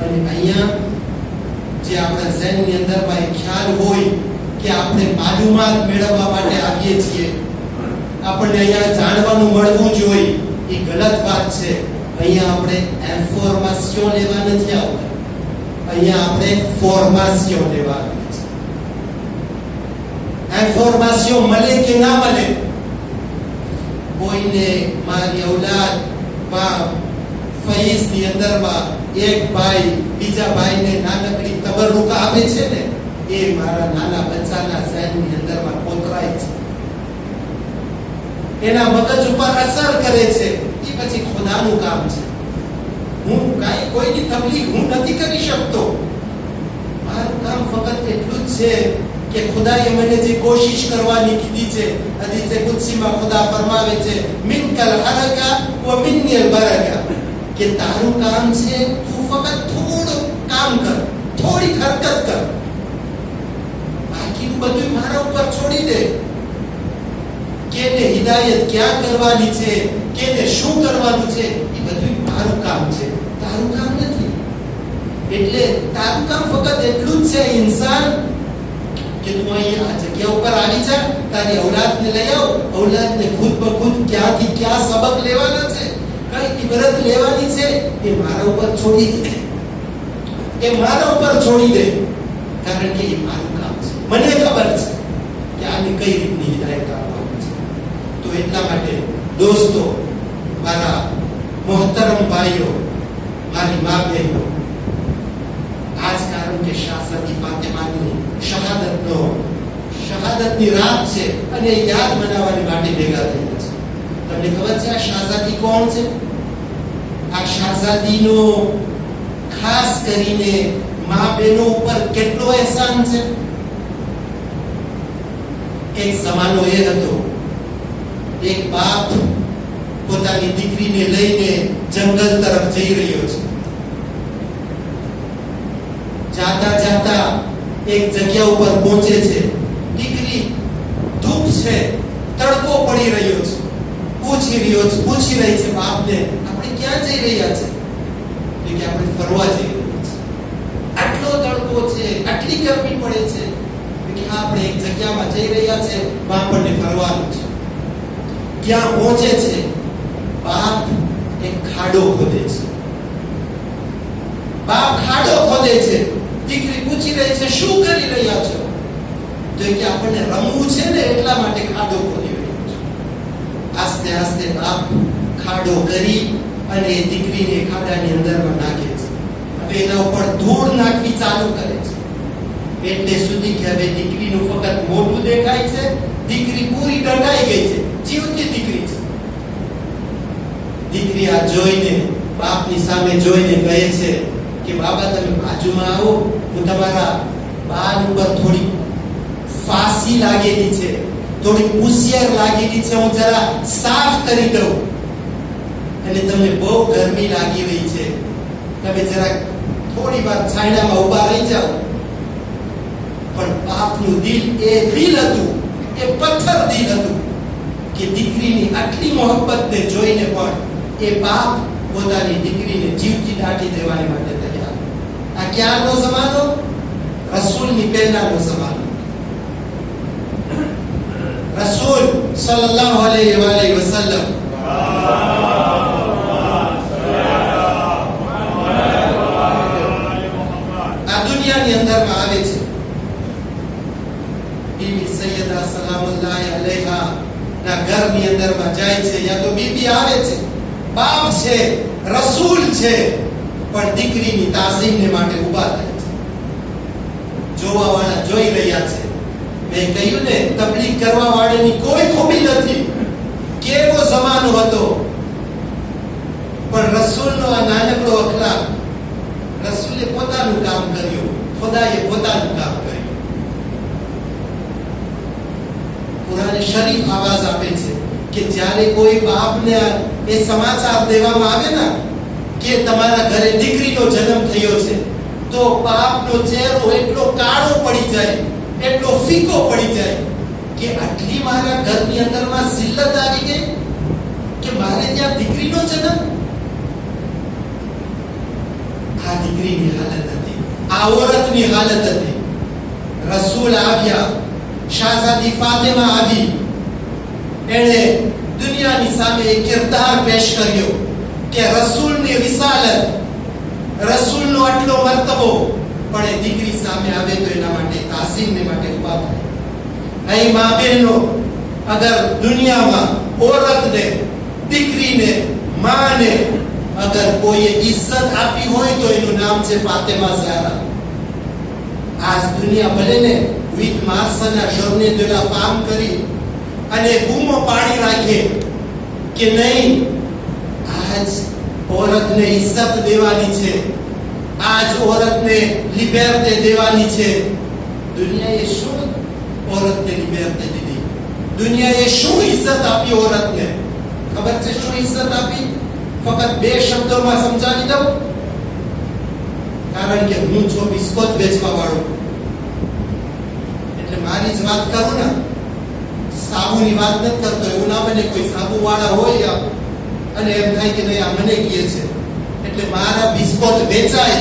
અને અહીંયા જે આપણા ઝહેનની અંદરમાં એક ખ્યાલ હોય કે આપણે માલુમાત મેળવવા માટે આવીએ છીએ, આપણને અહીંયા જાણવાનું મળવું જોઈએ, એ ગલત વાત છે. અહીંયા આપણે ઇન્ફોર્મેશન લેવા નથી આવતા, અહીંયા આપણે ફોર્મેશન લેવા આવીએ છીએ. ઇન્ફોર્મેશન મળે કે ના મળે, કોઈને મારી ઔલાદ ફૈઝની અંદરમાં એક ભાઈ બીજા ભાઈને નાનકડી તબરુક આપે છે ને, એ મારા નાના બચ્ચાના ઝહેનની અંદરમાં કોતરાય છે, એના મગજ ઉપર અસર કરે છે. એ પછી ખુદાનું કામ છે. હું કાંઈ કોઈની તકલીફ હું નથી કરી શકતો. મારું કામ ફક્ત એટલું જ છે કે ખુદાએ મને જે કોશિશ કરવાની કીધી છે, હદીસે કુદસીમાં ખુદા ફરમાવે છે, મિનકલ હરકા વ મિન્નીલ બરકા, કે તારું કામ છે તું ફક્ત થોડું કામ કર, થોડી હરકત કર, બાકીનું બધું મારા ઉપર છોડી દે. કેને હિદાયત ક્યાં કરવાની છે, કેને શું કરવાનું છે, એ બધું મારું કામ છે, તારું કામ નથી. એટલે તારું કામ ફક્ત એટલું જ છે ઇન્સાન કે તું અહીંયા આ જગ્યા ઉપર આવી જા, તારી ઔલાદને લઈ આવ, ઔલાદને ખુદ બખુદ ક્યાંથી ક્યાં સબક લેવાના છે, કઈ ઇબરત લેવાની છે, એ મારા ઉપર છોડી દે, એ મારા ઉપર છોડી દે, કારણ કે એ મારું કામ છે. મને ખબર છે કે આને કઈ રીતની હિદાયત આપવાની છે. તો એટલા માટે દોસ્તો, મારા મોહતરમ ભાઈઓ, મારી મા બહેનો, આજ કારણ કે શાહઝાદી ફાતિમાની શહાદતની રાત છે અને યાદ મનાવવાની માટે ભેગા થયા છે. તમને ખબર છે આ શાહઝાદી કોણ છે? આ શાહઝાદીનો ખાસ કરીને મા બહેનો ઉપર કેટલો અહેસાન છે. એક જમાનો એ હતો, એક બાપ પોતાની દીકરીને લઈને જંગલ તરફ જઈ રહ્યો છે. જાતા જાતા એક જગ્યા ઉપર પહોંચે છે. દીકરી ધૂપ છે, તડકો પડી રહ્યો છે, પૂછી રહી છે બાપને, આપણે ક્યાં જઈ રહ્યા છે? કે આપણે ફરવા જઈ રહ્યા છે. આટલો તડકો છે, આટલી ગરમી પડે છે કે આપણે એક જગ્યામાં જઈ રહ્યા છે, આપણને ફરવાનું છે. ક્યાં પહોંચે છે? બાપ એક ખાડો ખોદે છે. બાપ ખાડો ખોદે છે. દીકરી પૂછી રહી છે શું કરી રહ્યા છો? તો કે આપણને રમવું છે ને એટલા માટે ખાડો ખોદી રહ્યો છે. આસ્તે આસ્તે બાપ ખાડો કરી અને દીકરીને ખાડાની અંદરમાં નાખે છે. હવે એના ઉપર ધૂળ નાખવી ચાલુ કરે છે, એટલે સુધી કે હવે દીકરીનું ફક્ત મોઢું દેખાય છે. દીકરી પૂરી દટાઈ ગઈ છે, જીવતી દીકરી છે. દીકરી આ જોઈને, બાપની સામે જોઈને કહે છે કે બાબા તમે બાજુમાં આવો, હું તમારા બાલ ઉપર થોડી ફાંસી લાગેલી છે, થોડી ઉસિયાર લાગેલી છે, હું જરા સાફ કરી દઉં. અને તમને બહુ ગરમી લાગી રહી છે, તમે જરા થોડી વાર છાયડામાં ઊભા રહી જાઓ. પણ બાપનું દિલ એ દિલ હતું, એ પથ્થર દિલ હતું કે દીકરીની આટલી મોહબ્બતને જોઈને પણ એ બાપ પોતાની દીકરીને જીવથી દાટી દેવાને માટે તૈયાર. આ ક્યારનો જમાનો? રસૂલની પહેલાનો જમાનો. રસૂલ સલ્લલ્લાહુ અલૈહિ વસલ્લમ. આ દુનિયાની અંદરમાં આવે છે. બીબી સૈયદા સલામુલ્લાહ અલૈહા ના ઘરની અંદરમાં જાય છે. યા તો બીબી આવે છે, બાપ છે, રસૂલ છે, પણ દીકરીની તાઝીમને માટે ઊભા થાય છે. જોવાવાળા જોઈ રહ્યા છે. મેં કહ્યું ને, તબલીગ કરવા વાળાની કોઈ ખૂબી નથી. કેવો જમાનો હતો, પણ રસૂલનો આ નાનકડો અખલાક, રસૂલે પોતાનું કામ કર્યું, ખુદાએ પોતાનું કામ કર્યું. કુરાન શરીફ આવાજ આપે છે કે જ્યારે કોઈ બાપને એ સમાચાર દેવામાં આવે ને કે તમારા ઘરે દીકરીનો જન્મ થયો છે, તો બાપનો ચહેરો એટલો કાળો પડી જાય, એટલો ફીકો પડી જાય કે આટલી મારા ઘરની અંદરમાં જિલ્લત આવી ગઈ કે મારે ત્યાં દીકરીનો જન્મ. આ દીકરીની હાલત હતી, આ औरतની હાલત હતી. રસૂલ આવ્યા, શાહઝાદી ફાતિમા આવી, એણે દુનિયાની સામે એક કિરદાર પેશ કર્યો કે રસૂલની વિસાલત, રસૂલનો આટલો મર્તબો, પણ એ દીકરી સામે આવે તો એના માટે તાસીમને માટે ઉભા થાય. અહીં મા બહેનો, અગર દુનિયામાં औरतને, દીકરીને, માને અગર કોઈ ઇજ્જત આપી હોય તો એનું નામ છે ફાતિમા ઝહરા. આજ દુનિયા ભલે ને વિથ માર્સના શોરને દેલા કામ કરી અને બૂમો પાડી રાખે કે નહીં, આજ औरतને ઇજ્જત દેવાની છે, આજ औरतને લિબર્ટે દેવાની છે. દુનિયાએ શું औरतને લિબર્ટે દીધી? દુનિયાએ શું ઇજ્જત આપી औरतને? ખબર છે શું ઇજ્જત આપી? ફક્ત બે શબ્દોમાં સમજાવી દઉં, કારણ કે હું જો બિસ્કોટ વેચવા વાળો, એટલે મારી જ વાત કરું ને, સાબુની વાત નથી કરતો. એવું ના બને કોઈ સાબુ વાળા હોય અને એમ થાય કે નહીં આ મને કહે છે એટલે મારા બિસ્કોટ વેચાય,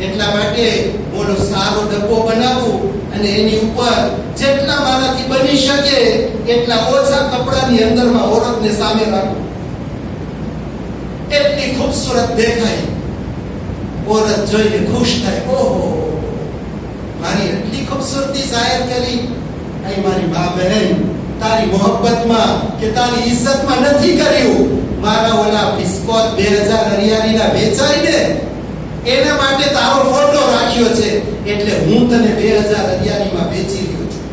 એટલા માટે બોલો સારો ડબ્બો બનાવું અને એની ઉપર જેટલા મારાથી બની શકે એટલા ઓછા કપડાની અંદરમાં औरतને સામે રાખું. એટલી ખૂબસૂરત દેખાય, औरत જોઈને ખુશ થાય, ઓહો મારી એટલી ખૂબસૂરતી જાહેર કરી. અહીં મારી મા બહેન તારી મોહબ્બતમાં કે તારી ઇજ્જતમાં નથી કર્યું, મારા ઓલા બિસ્કોટ 2000 હરિયાળીના વેચાય ને એના માટે તારો ફોટો રાખ્યો છે, એટલે હું તને 2000 હરિયાળીમાં વેચી રહ્યો છું.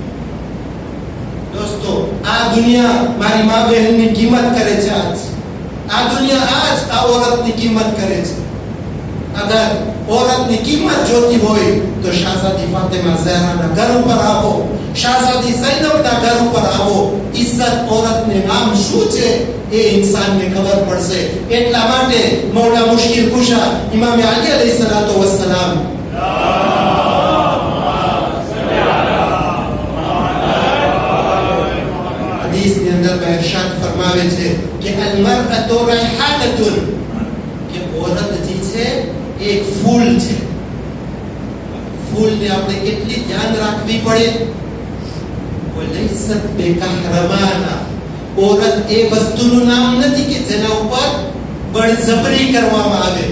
દોસ્તો, આ દુનિયા મારી મા બહેનની કિંમત કરે છે. આ દુનિયા આજ આ औरतની કિંમત કરે છે. અગર औरतની કિંમત જોતી હોય તો શાહઝાદી ફાતિમા ઝહરાના ઘર ઉપર આવો, શાહઝાદી ઝૈનબના ઘર ઉપર આવો. ઇજ્જત औरतને નામ શું છે એ ઇન્સાનને ખબર પડશે. એટલા માટે મૌલા મુશ્કિલ કુશા ઇમામ અલી અલૈહિસ્સલાતુ વસ્સલામ હદીસની અંદર ઇરશાદ ફરમાવે છે કે અલ મરઅતુ રૈહાનતુન, કે औरत જે છે એક ફૂલ છે. ફૂલને આપણે કેટલી ધ્યાન રાખવી પડે. વલૈસત બેકહરમાના, औरत એ વસ્તુનું નામ નથી કે જેના ઉપર બળજબરી કરવામાં આવે,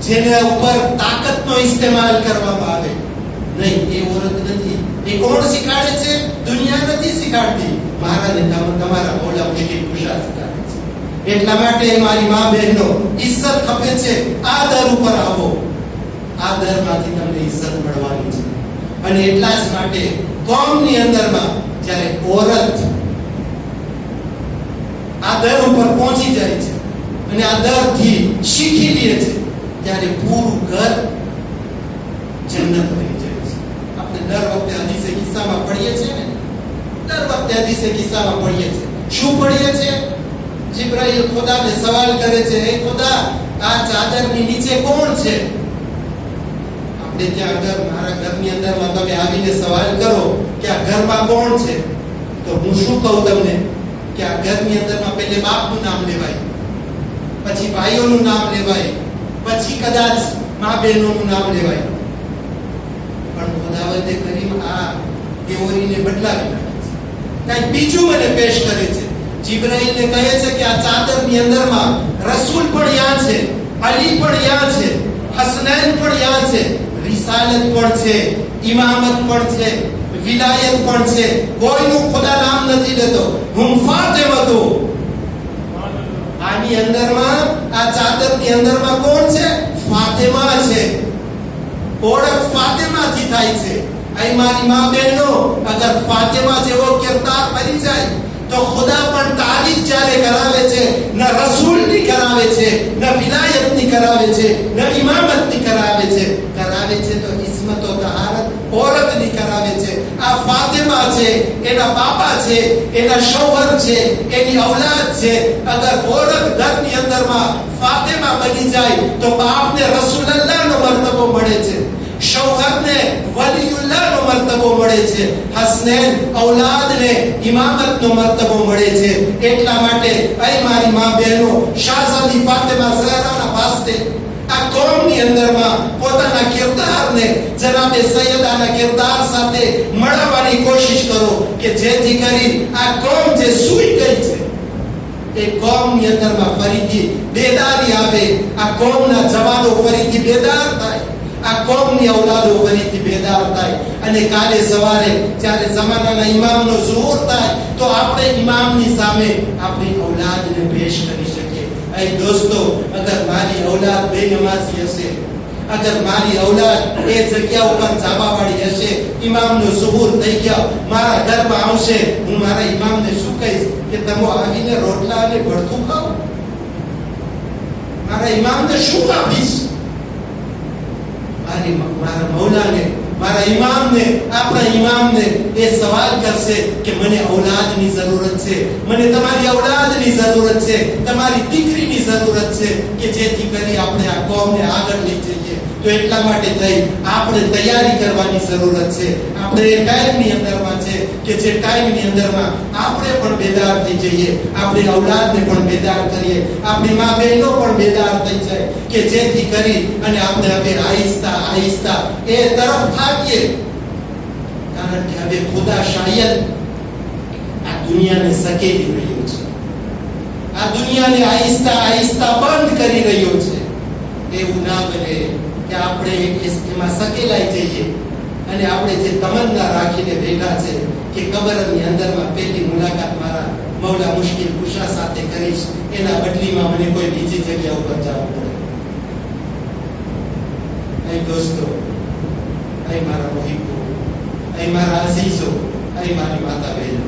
જેના ઉપર તાકાતનો ઇસ્તેમાલ કરવામાં આવે. નહીં, એ औरत નથી. એ કોણ શીખાડે છે? દુનિયા નથી શીખાડતી, મારા ને તમારા મૌલા મુશ્કિલ કુશા શીખાડે છે. એટલા માટે મારી મા બહેનો, ઇજ્જત ખપે છે, આ દર ઉપર આવો. આ દરમાંથી તમને ઇજ્જત મળવાની છે. અને એટલા જ માટે કોમની અંદરમાં જ્યારે औरत આ દર ઉપર પહોંચી જાય છે અને આ દરથી શીખી લે છે, ત્યારે પૂરું ઘર જન્નત બની જાય છે. આપણે દર વખતે હદીસે કિસ્સામાં પઢીએ છીએ ને, દર વખતે હદીસે કિસ્સામાં પઢીએ છીએ. શું પઢીએ છીએ? જિબ્રાઈલ ખુદાને સવાલ કરે છે, હે ખુદા, આ ચાદરની નીચે કોણ છે? આપણે ત્યાં અગર મારા ઘરની અંદરમાં તમે આવીને સવાલ કરો કે આ ઘરમાં કોણ છે, તો હું શું કહું તમને કે આ ઘરની અંદરમાં પહેલે બાપનું નામ લેવાય, પછી ભાઈઓનું નામ લેવાય, પછી કદાચ મા બહેનોનું નામ લેવાય. પણ ખુદાવંદે કરીમ આ કેવરીને બદલાવી નાખે છે. કંઈક બીજું મને પેશ કરે છે. જિબ્રાઈલને કહે છે કે આ ચાદરની અંદરમાં રસૂલ પણ યાં છે, અલી પણ યાં છે, હસનૈન પણ યાં છે, રિસાલત પણ છે, ઇમામત પણ છે, વિલાયત પણ છે. કોઈનું ખુદા નામ નથી લેતો. હુમ ફાતિમતુ. આની અંદરમાં, આ ચાદરની અંદરમાં કોણ છે? ફાતિમા છે. ઓળખ ફાતિમાથી થાય છે. અહીં મારી મા બહેનો, અગર ફાતિમા જેવો કિરદાર બની જાય તો ખુદા પણ તારીફ જ્યારે કરાવે છે, ન રસૂલની કરાવે છે, ન વિલાયતની કરાવે છે, ન ઇમામતની કરાવે છે તો ઇસ્મત ઓ તહારત ઓળખની કરાવે છે. આ ફાતિમા છે, એના બાપા છે, એના શૌહર છે, એની ઔલાદ છે. અગર ઓળખ ઘરની અંદરમાં ફાતિમા બની જાય તો બાપને રસૂલલ્લાહનો મર્તબો મળે છે, શૌહરને વલીયુલ્લાહનો મર્તબો મળે છે, હસનૈન ઔલાદને ઇમામતનો મર્તબો મળે છે. એટલા માટે અહીં મારી મા બહેનો, શાહઝાદી ફાતિમા ઝહરાના વાસ્તે આ કોમની અંદરમાં પોતાના કિરદારને જનાબે સૈયદાના કિરદાર સાથે મળવાની કોશિશ કરો કે જેથી કરી આ કોમ જે સૂઈ ગઈ છે એ કોમની અંદરમાં ફરીથી બેદારી આવે, આ કોમના જવાનો ફરીથી બેદાર થાય, આ કોમની ઔલાદો ફરીથી બેદાર થાય. અને કાલે સવારે જ્યારે જમાનાના ઇમામનો ઝુહુર થાય તો આપણે ઇમામની સામે આપણી ઔલાદને પેશ કરી શકીએ. અહીં દોસ્તો, અગર મારી ઔલાદ બેનમાઝી હશે, અગર મારી ઔલાદ એ જગ્યા ઉપર જાબાવાળી હશે, ઇમામનો ઝુહુર થઈ ગયા, મારા ઘરમાં આવશે, હું મારા ઇમામને શું કહીશ કે તમે આવીને રોટલા અને ભડથું ખાઓ? મારા ઇમામને શું આપીશ? મારા મૌલાને, મારા ઇમામને, આપણા ઇમામને એ સવાલ કરશે કે મને ઔલાદની જરૂરત છે, મને તમારી ઔલાદની જરૂરત છે, તમારી દીકરીની જરૂરત છે કે જેથી કરી આપણે આ કોમને આગળ લઈ જઈએ. તો એટલા માટે થઈ આપણે તૈયારી કરવાની જરૂરત છે. આપણે એ ટાઈમની અંદરમાં છે કે જે ટાઈમની અંદરમાં આપણે પણ બેદાર થઈ જઈએ, આપણી ઔલાદને પણ બેદાર કરીએ, આપણી મા બહેનો પણ બેદાર થઈ જાય કે જેથી કરી અને આપણે હવે આહિસ્તા આહિસ્તા એ તરફ ભાગીએ. કારણ કે હવે ખુદા શાયદ આ દુનિયાને સકેલી રહ્યો છે, આ દુનિયાને આહિસ્તા આહિસ્તા બંધ કરી રહ્યો છે. એવું ના બને કે આપણે એમાં સકેલાઈ જઈએ અને આપણે જે તમન્ના રાખીને બેઠા છે કે કબરની અંદરમાં પહેલી મુલાકાત મારા મૌલા મુશ્કિલ કુશા સાથે કરીશ, એના બદલીમાં મને કોઈ બીજી જગ્યા ઉપર જવું પડે. અહીં દોસ્તો, અહીં મારા મુહિબ્બો, અહીં મારા અઝીઝો, અહીં મારી માતા બહેનો,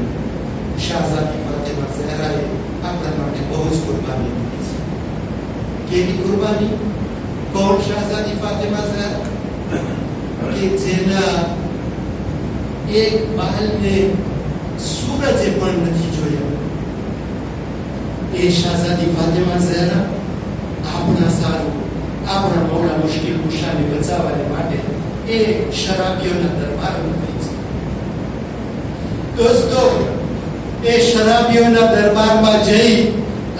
શાહઝાદી ફાતિમા ઝહરાએ આપણા માટે બહુ જ કુરબાની દીધી છે. કેવી કુરબાની? કોણ શાહઝાદી ફાતિમા ઝહરા? કે જેના એક બાલને સૂરજે પણ નથી જોયો. એ શાહઝાદી ફાતિમા ઝહરા આપણા સારું, આપણા મૌલા મુશ્કિલ કુશાને બચાવવા માટે એ શરાબીઓના દરબારમાં ગઈ છે. દોસ્તો, એ શરાબીઓના દરબારમાં જઈ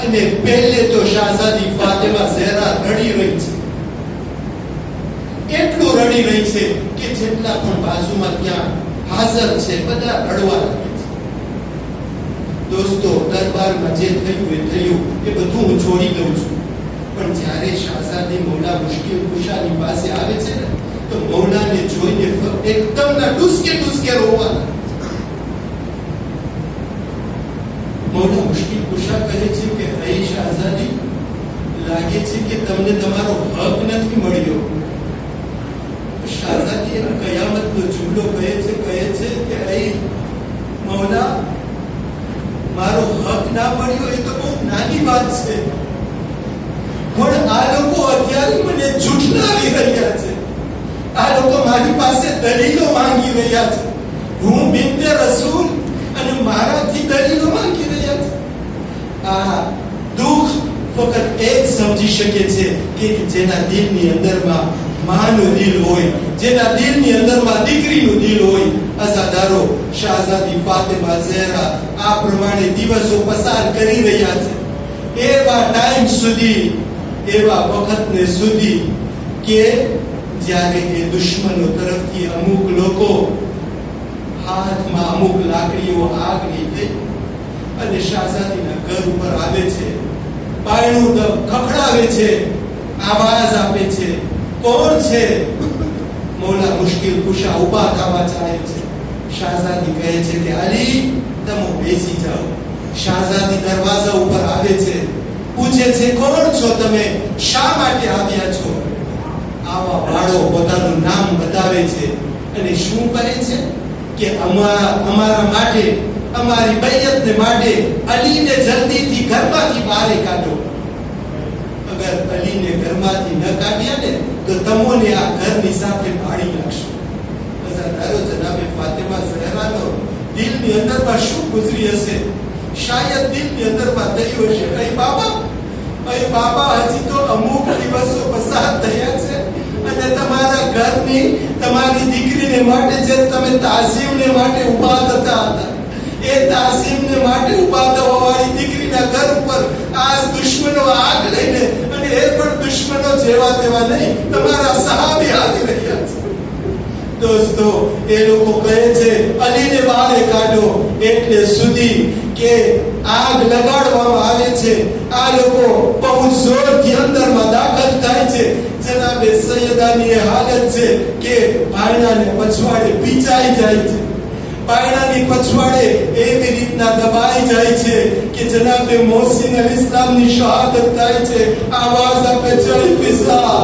અને પહેલે તો શાહઝાદી ફાતિમા ઝહરા રડી રહી છે. એટલું રડી રહી છે કે જેટલા પણ બાજુમાં ત્યાં હાજર છે બધા રડવા લાગે છે. દોસ્તો, દરબારમાં જે થયું એ થયું, એ બધું હું છોડી દઉં છું. પણ જ્યારે શાહઝાદી મૌલા મુશ્કિલ કુશાની પાસે આવે છે ને તો મૌલાને જોઈને એકદમ ના ડૂસકે રોવા લાગે છે. મૌલા મુશ્કિલ કુશા કહે છે કે હે શાહઝાદી, લાગે છે કે તમને તમારો હક નથી મળ્યો. શાહઝાદી એનો કયામતનો જુમલો કહે છે કે હે મૌલા, મારો હક ના મળ્યો એ તો બહુ નાની વાત છે, પણ આ લોકો અત્યારે મને ઝૂઠલાવી રહ્યા છે. આ લોકો મારી પાસે દલીલો માંગી રહ્યા છે. હું બિનતે રસૂલ અને મારાથી દલીલો માંગી રહ્યા છે. આ દુઃખ ફક્ત એ જ સમજી શકે છે કે જેના દિલની અંદરમાં માનું દિલ હોય, જેના દિલની અંદરમાં દીકરીનું દિલ હોય. અઝાદારો, શાહઝાદી ફાતિમા ઝહરા આ પ્રમાણે દિવસો પસાર કરી રહ્યા છે. એવા ટાઈમ સુધી, એવા વખતને સુધી કે જ્યારે એ દુશ્મનો તરફથી અમુક લોકો હાથમાં અમુક લાકડીઓ આગની થઈ અને શાહઝાદીના ઘર ઉપર આવે છે, બાયણું ખખડાવે છે, આવાજ આપે છે, કોણ છે? મૌલા મુશ્કિલ કુશા ઊભા થવા ચાહે છે. શાહઝાદી કહે છે કે અલી તમે બેસી જાઓ. શાહઝાદી દરવાજા ઉપર આવે છે, પૂછે છે કોણ છો તમે, શા માટે આવ્યા છો? આવા બાળો પોતાનું નામ બતાવે છે અને શું કહે છે કે અમારા માટે, અમારી બૈયતને માટે અલીને જલ્દીથી ઘરમાંથી બહાર કાઢો. અગર અલીને ઘરમાંથી ન કાઢ્યા ને તો તમોને આ ઘરની સાથે બાળી નાખશો. અઝાદારો જનાબે ફાતિમા ઝહરાનો દિલની અંદરમાં શું ગુજરી હશે? શાયદ દિલની અંદરમાં થયું હશે, અહીં બાબા હજી તો અમુક દિવસો પસાર થયા છે અને તમારા ઘરની, તમારી દીકરીને માટે જે તમે તાઝીમને માટે ઊભા થતા હતા, એ તાઝીમને માટે ઊભા થવા વાળી દીકરીના ઘર ઉપર આજ દુશ્મનો આગ લઈને, અને એ પણ દુશ્મનો જેવા તેવા નહીં, તમારા સહાબી આવી રહ્યા છે. દોસ્તો, એ લોકો કહે છે અલીને બહાર કાઢો, એટલે સુધી કે આગ લગાડવામાં આવે છે. આ લોકો બહુ જોરથી અંદરમાં દાખલ થાય છે. જનાબે સૈયદાની એ હાલત છે કે ભાઈનાને પછવાડે પીચાઈ જાય છે, પાયણાની પછવાડે એવી રીતના દબાઈ જાય છે કે જનાબે મોહસિન અલ ઇસ્લામની શહાદત થાય છે. આવાજ આપે છે ફિઝા,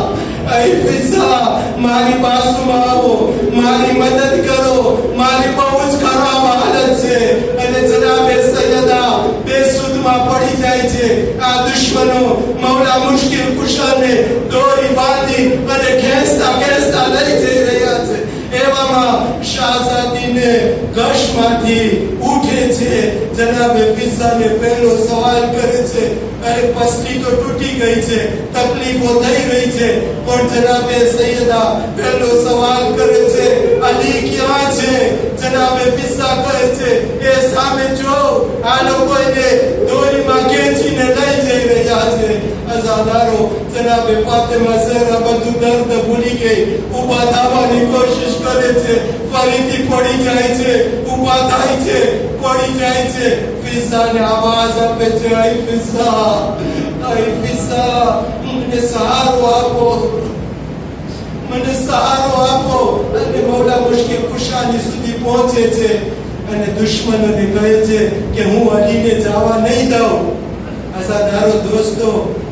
મારી બાજુમાં આવો, મારી મદદ કરો, મારી બહુ જ ખરાબ હાલત છે. અને જનાબે સૈયદા બેસુદમાં પડી જાય છે. આ દુશ્મનો મૌલા મુશ્કિલ કુશાને દોરી બાંધી અને ખેંચતા લઈ જઈ રહ્યા છે. એવામાં શાહઝાદીને ગશમાંથી ઉઠે છે. જનાબે ફિઝાને પહેલો સવાલ કરે છે, અરે પસલી તો તૂટી ગઈ છે, તકલીફો થઈ રહી છે, પણ જનાબે સૈયદા પહેલો સવાલ કરે છે અલી ક્યાં છે? જનાબે ફિઝા કહે છે એ સામે જો, આ લોકો એને દોરીમાં ખેંચીને લઈ જઈ રહ્યા છે. અઝાદારો, જનાબે ફાતિમા ઝહરા બધું દર્દ ભૂલી ગઈ, ઊભા થવાની કોશિશ કરે છે, ફરીથી પડી જાય છે, ઊભા થાય છે, પડી જાય છે. ફિઝાને આવાજ આપે છે, આઈ ફિઝા, મને સહારો આપો, મને સહારો આપો. અને મૌલા મુશ્કિલ કુશાની સુધી પહોંચે છે અને દુશ્મનોને કહે છે કે હું અલીને જવા નહીં દઉં. અઝાદારો દોસ્તો,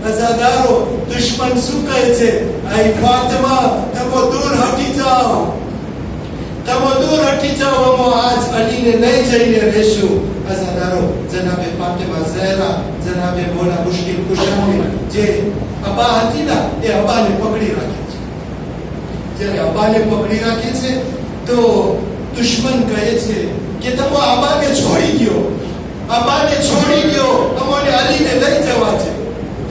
અઝાદારો, દુશ્મન શું કહે છે? આઈ ફાતિમા, તમે દૂર હટી જાઓ, તમે દૂર હટી જાઓ, અમે આજ અલીને લઈ જઈને રહેશું. અઝાદારો, જનાબે ફાતિમા ઝહરા, જનાબે મૌલા મુશ્કિલ કુશાને જે અબા હતી ને, એ અબાને પકડી રાખે છે. જ્યારે અબાને પકડી રાખે છે તો દુશ્મન કહે છે કે તમે અબાને છોડી દો, અબાને છોડી દો, અમને અલીને લઈ જવા છે.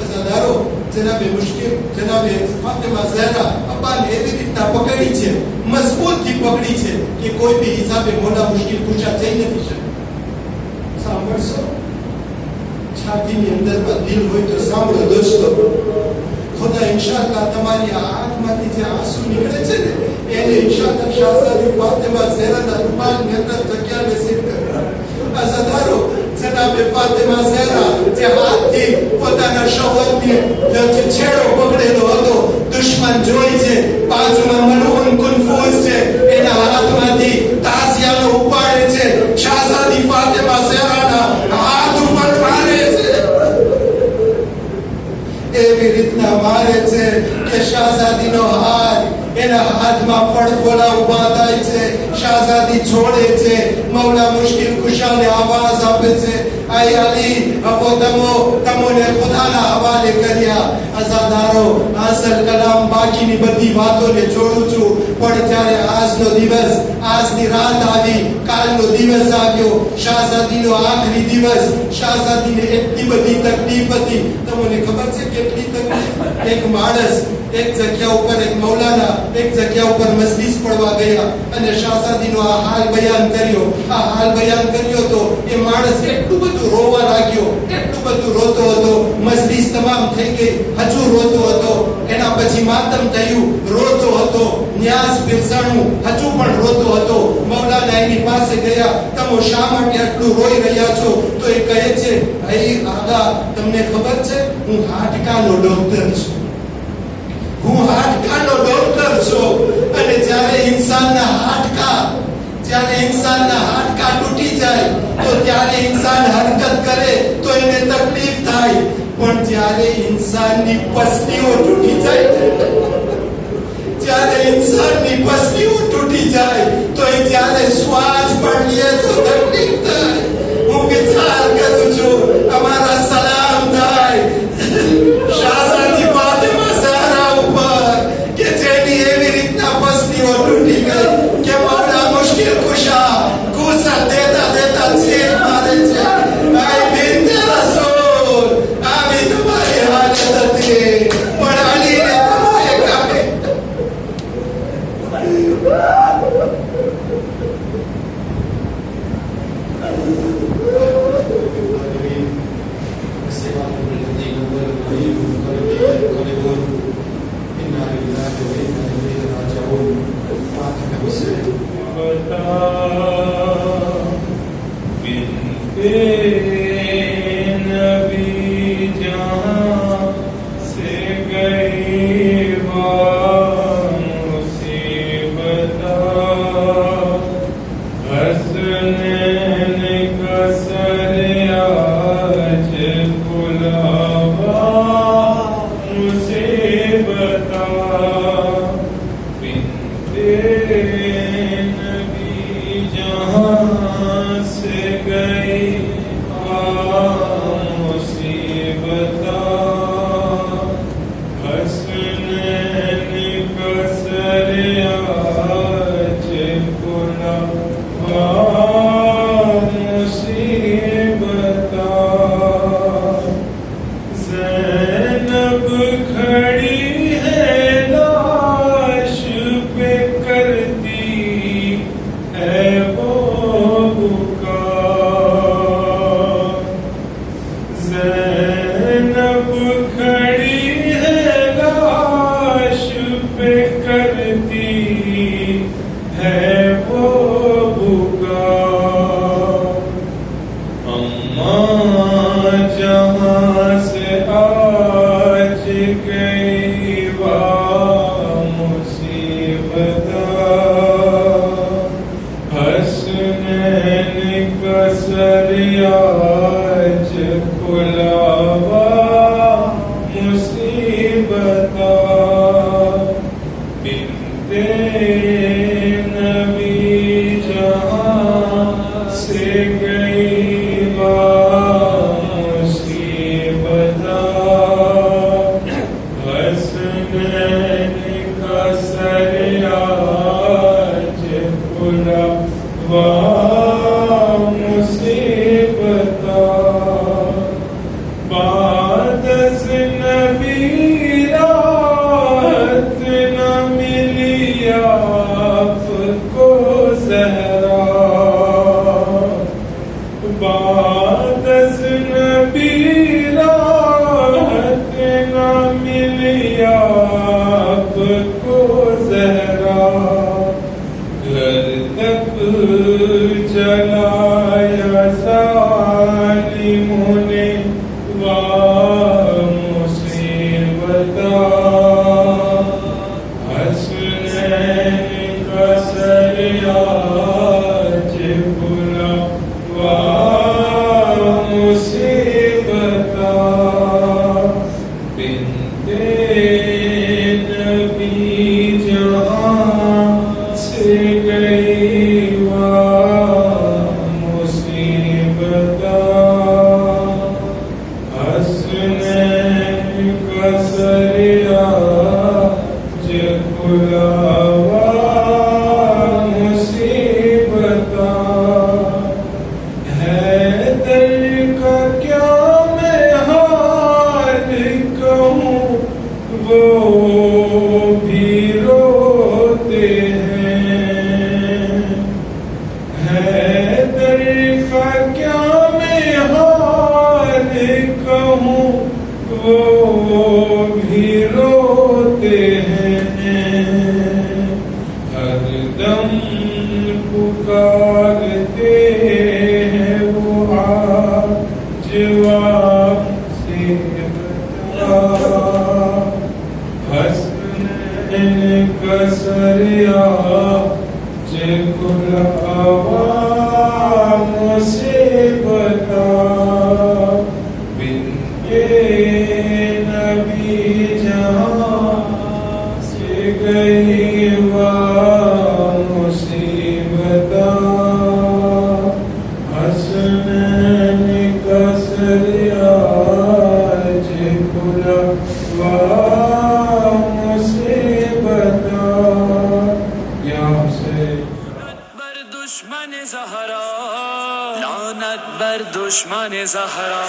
અઝાદારો, જનાબે મુશ્કિલ, જનાબે ફાતિમા ઝહરા અબાને એવી રીતના પકડી છે, મજબૂતથી પકડી છે કે કોઈ બી હિસાબે મૌલા મુશ્કિલ કુશા જઈ નથી શકે. સાંભળશો, છાતીની અંદરમાં દિલ હોય તો સાંભળો દોસ્તો. ખુદા ઇન્શાઅલ્લાહ તમારી આ આંખમાંથી જે આંસુ નીકળે છે ને, એને ઇન્શાઅલ્લાહ શાહઝાદી ફાતિમા ઝહરાના રૂમાલની અંદર જગ્યા નસીબ કરે. અઝાદારો, જનાબે ફાતિમા ઝહરા જે હાથથી પોતાના શોહરની જે છેડો પકડેલો હતો, દુશ્મન જોઈ છે, બાજુમાં મનોહન કુનફૂસ છે, એના હાથમાંથી તાસિયાનો ઉપાડે છે, શાહઝાદી ફાતિમા ઝહરાના હાથ ઉપર મારે છે. એવી રીતના મારે છે કે શાહઝાદીનો હાથ, એના હાથમાં ફળફોલા ઉભા થાય છે. શાહઝાદી છોડે છે, મૌલા મુશ્કિલ કુશાને આવાજ આપે છે, આઈ અલી, અબો તમોને ખુદાના હવાલે કર્યા. અઝાદારો, અસલ કલામ બાકીની બધી વાતોને જોડું છું, પણ જ્યારે આજનો દિવસ, આજની રાત આવી, કાલનો દિવસ આવ્યો, શાહઝાદીનો આખરી દિવસ, શાહઝાદીને એટલી બધી તકલીફ હતી. તમને ખબર છે કેટલી તકલીફ? એક માણસ એક જગ્યા ઉપર, એક મૌલાના એક જગ્યા ઉપર મજલિસ પડવા ગયા અને શાહઝાદીનો આ હાલ બયાન કર્યો. આ હાલ બયાન કર્યો તો એ માણસ એટલું બધું રોવા લાગ્યો, એટલું બધું રોતો હતો. મજલિસ તમામ થઈ ગઈ, હજુ રોતો હતો. એના પછી માતમ થયું, રોતો હતો, ન્યાસ બિરસાણું હજુ પણ રોતો હતો. મૌલાના એની પાસે ગયા. તમે શા માટે આટલું રોઈ રહ્યા છો? તો એ કહે છે, "અય આગા, તમને ખબર છે હું હાડકાનો ડોક્ટર છું. હું હાડકાનો ડોક્ટર છું અને જ્યારે ઇન્સાનના હાડકા તૂટી જાય તો ત્યારે ઇન્સાન હરકત કરે તો એને તકલીફ થાય, પણ જ્યારે ઇન્સાનની પસલીઓ તૂટી જાય તો એ જ્યારે શ્વાસ પણ લે તો તકલીફ થાય. હું વિચાર કરું છું અમારા સલામ થાય શાહઝાદી ફાતિમા ઝહરા ઉપર કે જેની એવી રીતના પસલીઓ તૂટી ગઈ કે મૌલા મુશ્કિલ કુશા કુસા દેતા ચીર મારે છે. આય બિનતે રસૂલ, આ બી તમારી હાલત હતી, પણ અલીને તમારે કાપે. बता बिन के नबी जहाँ से गई मुसीबत हसनैन का सरियाज खुला मुसीबत या हुसैन बर दुश्मन ज़हरा, लानत बर दुश्मन ज़हरा।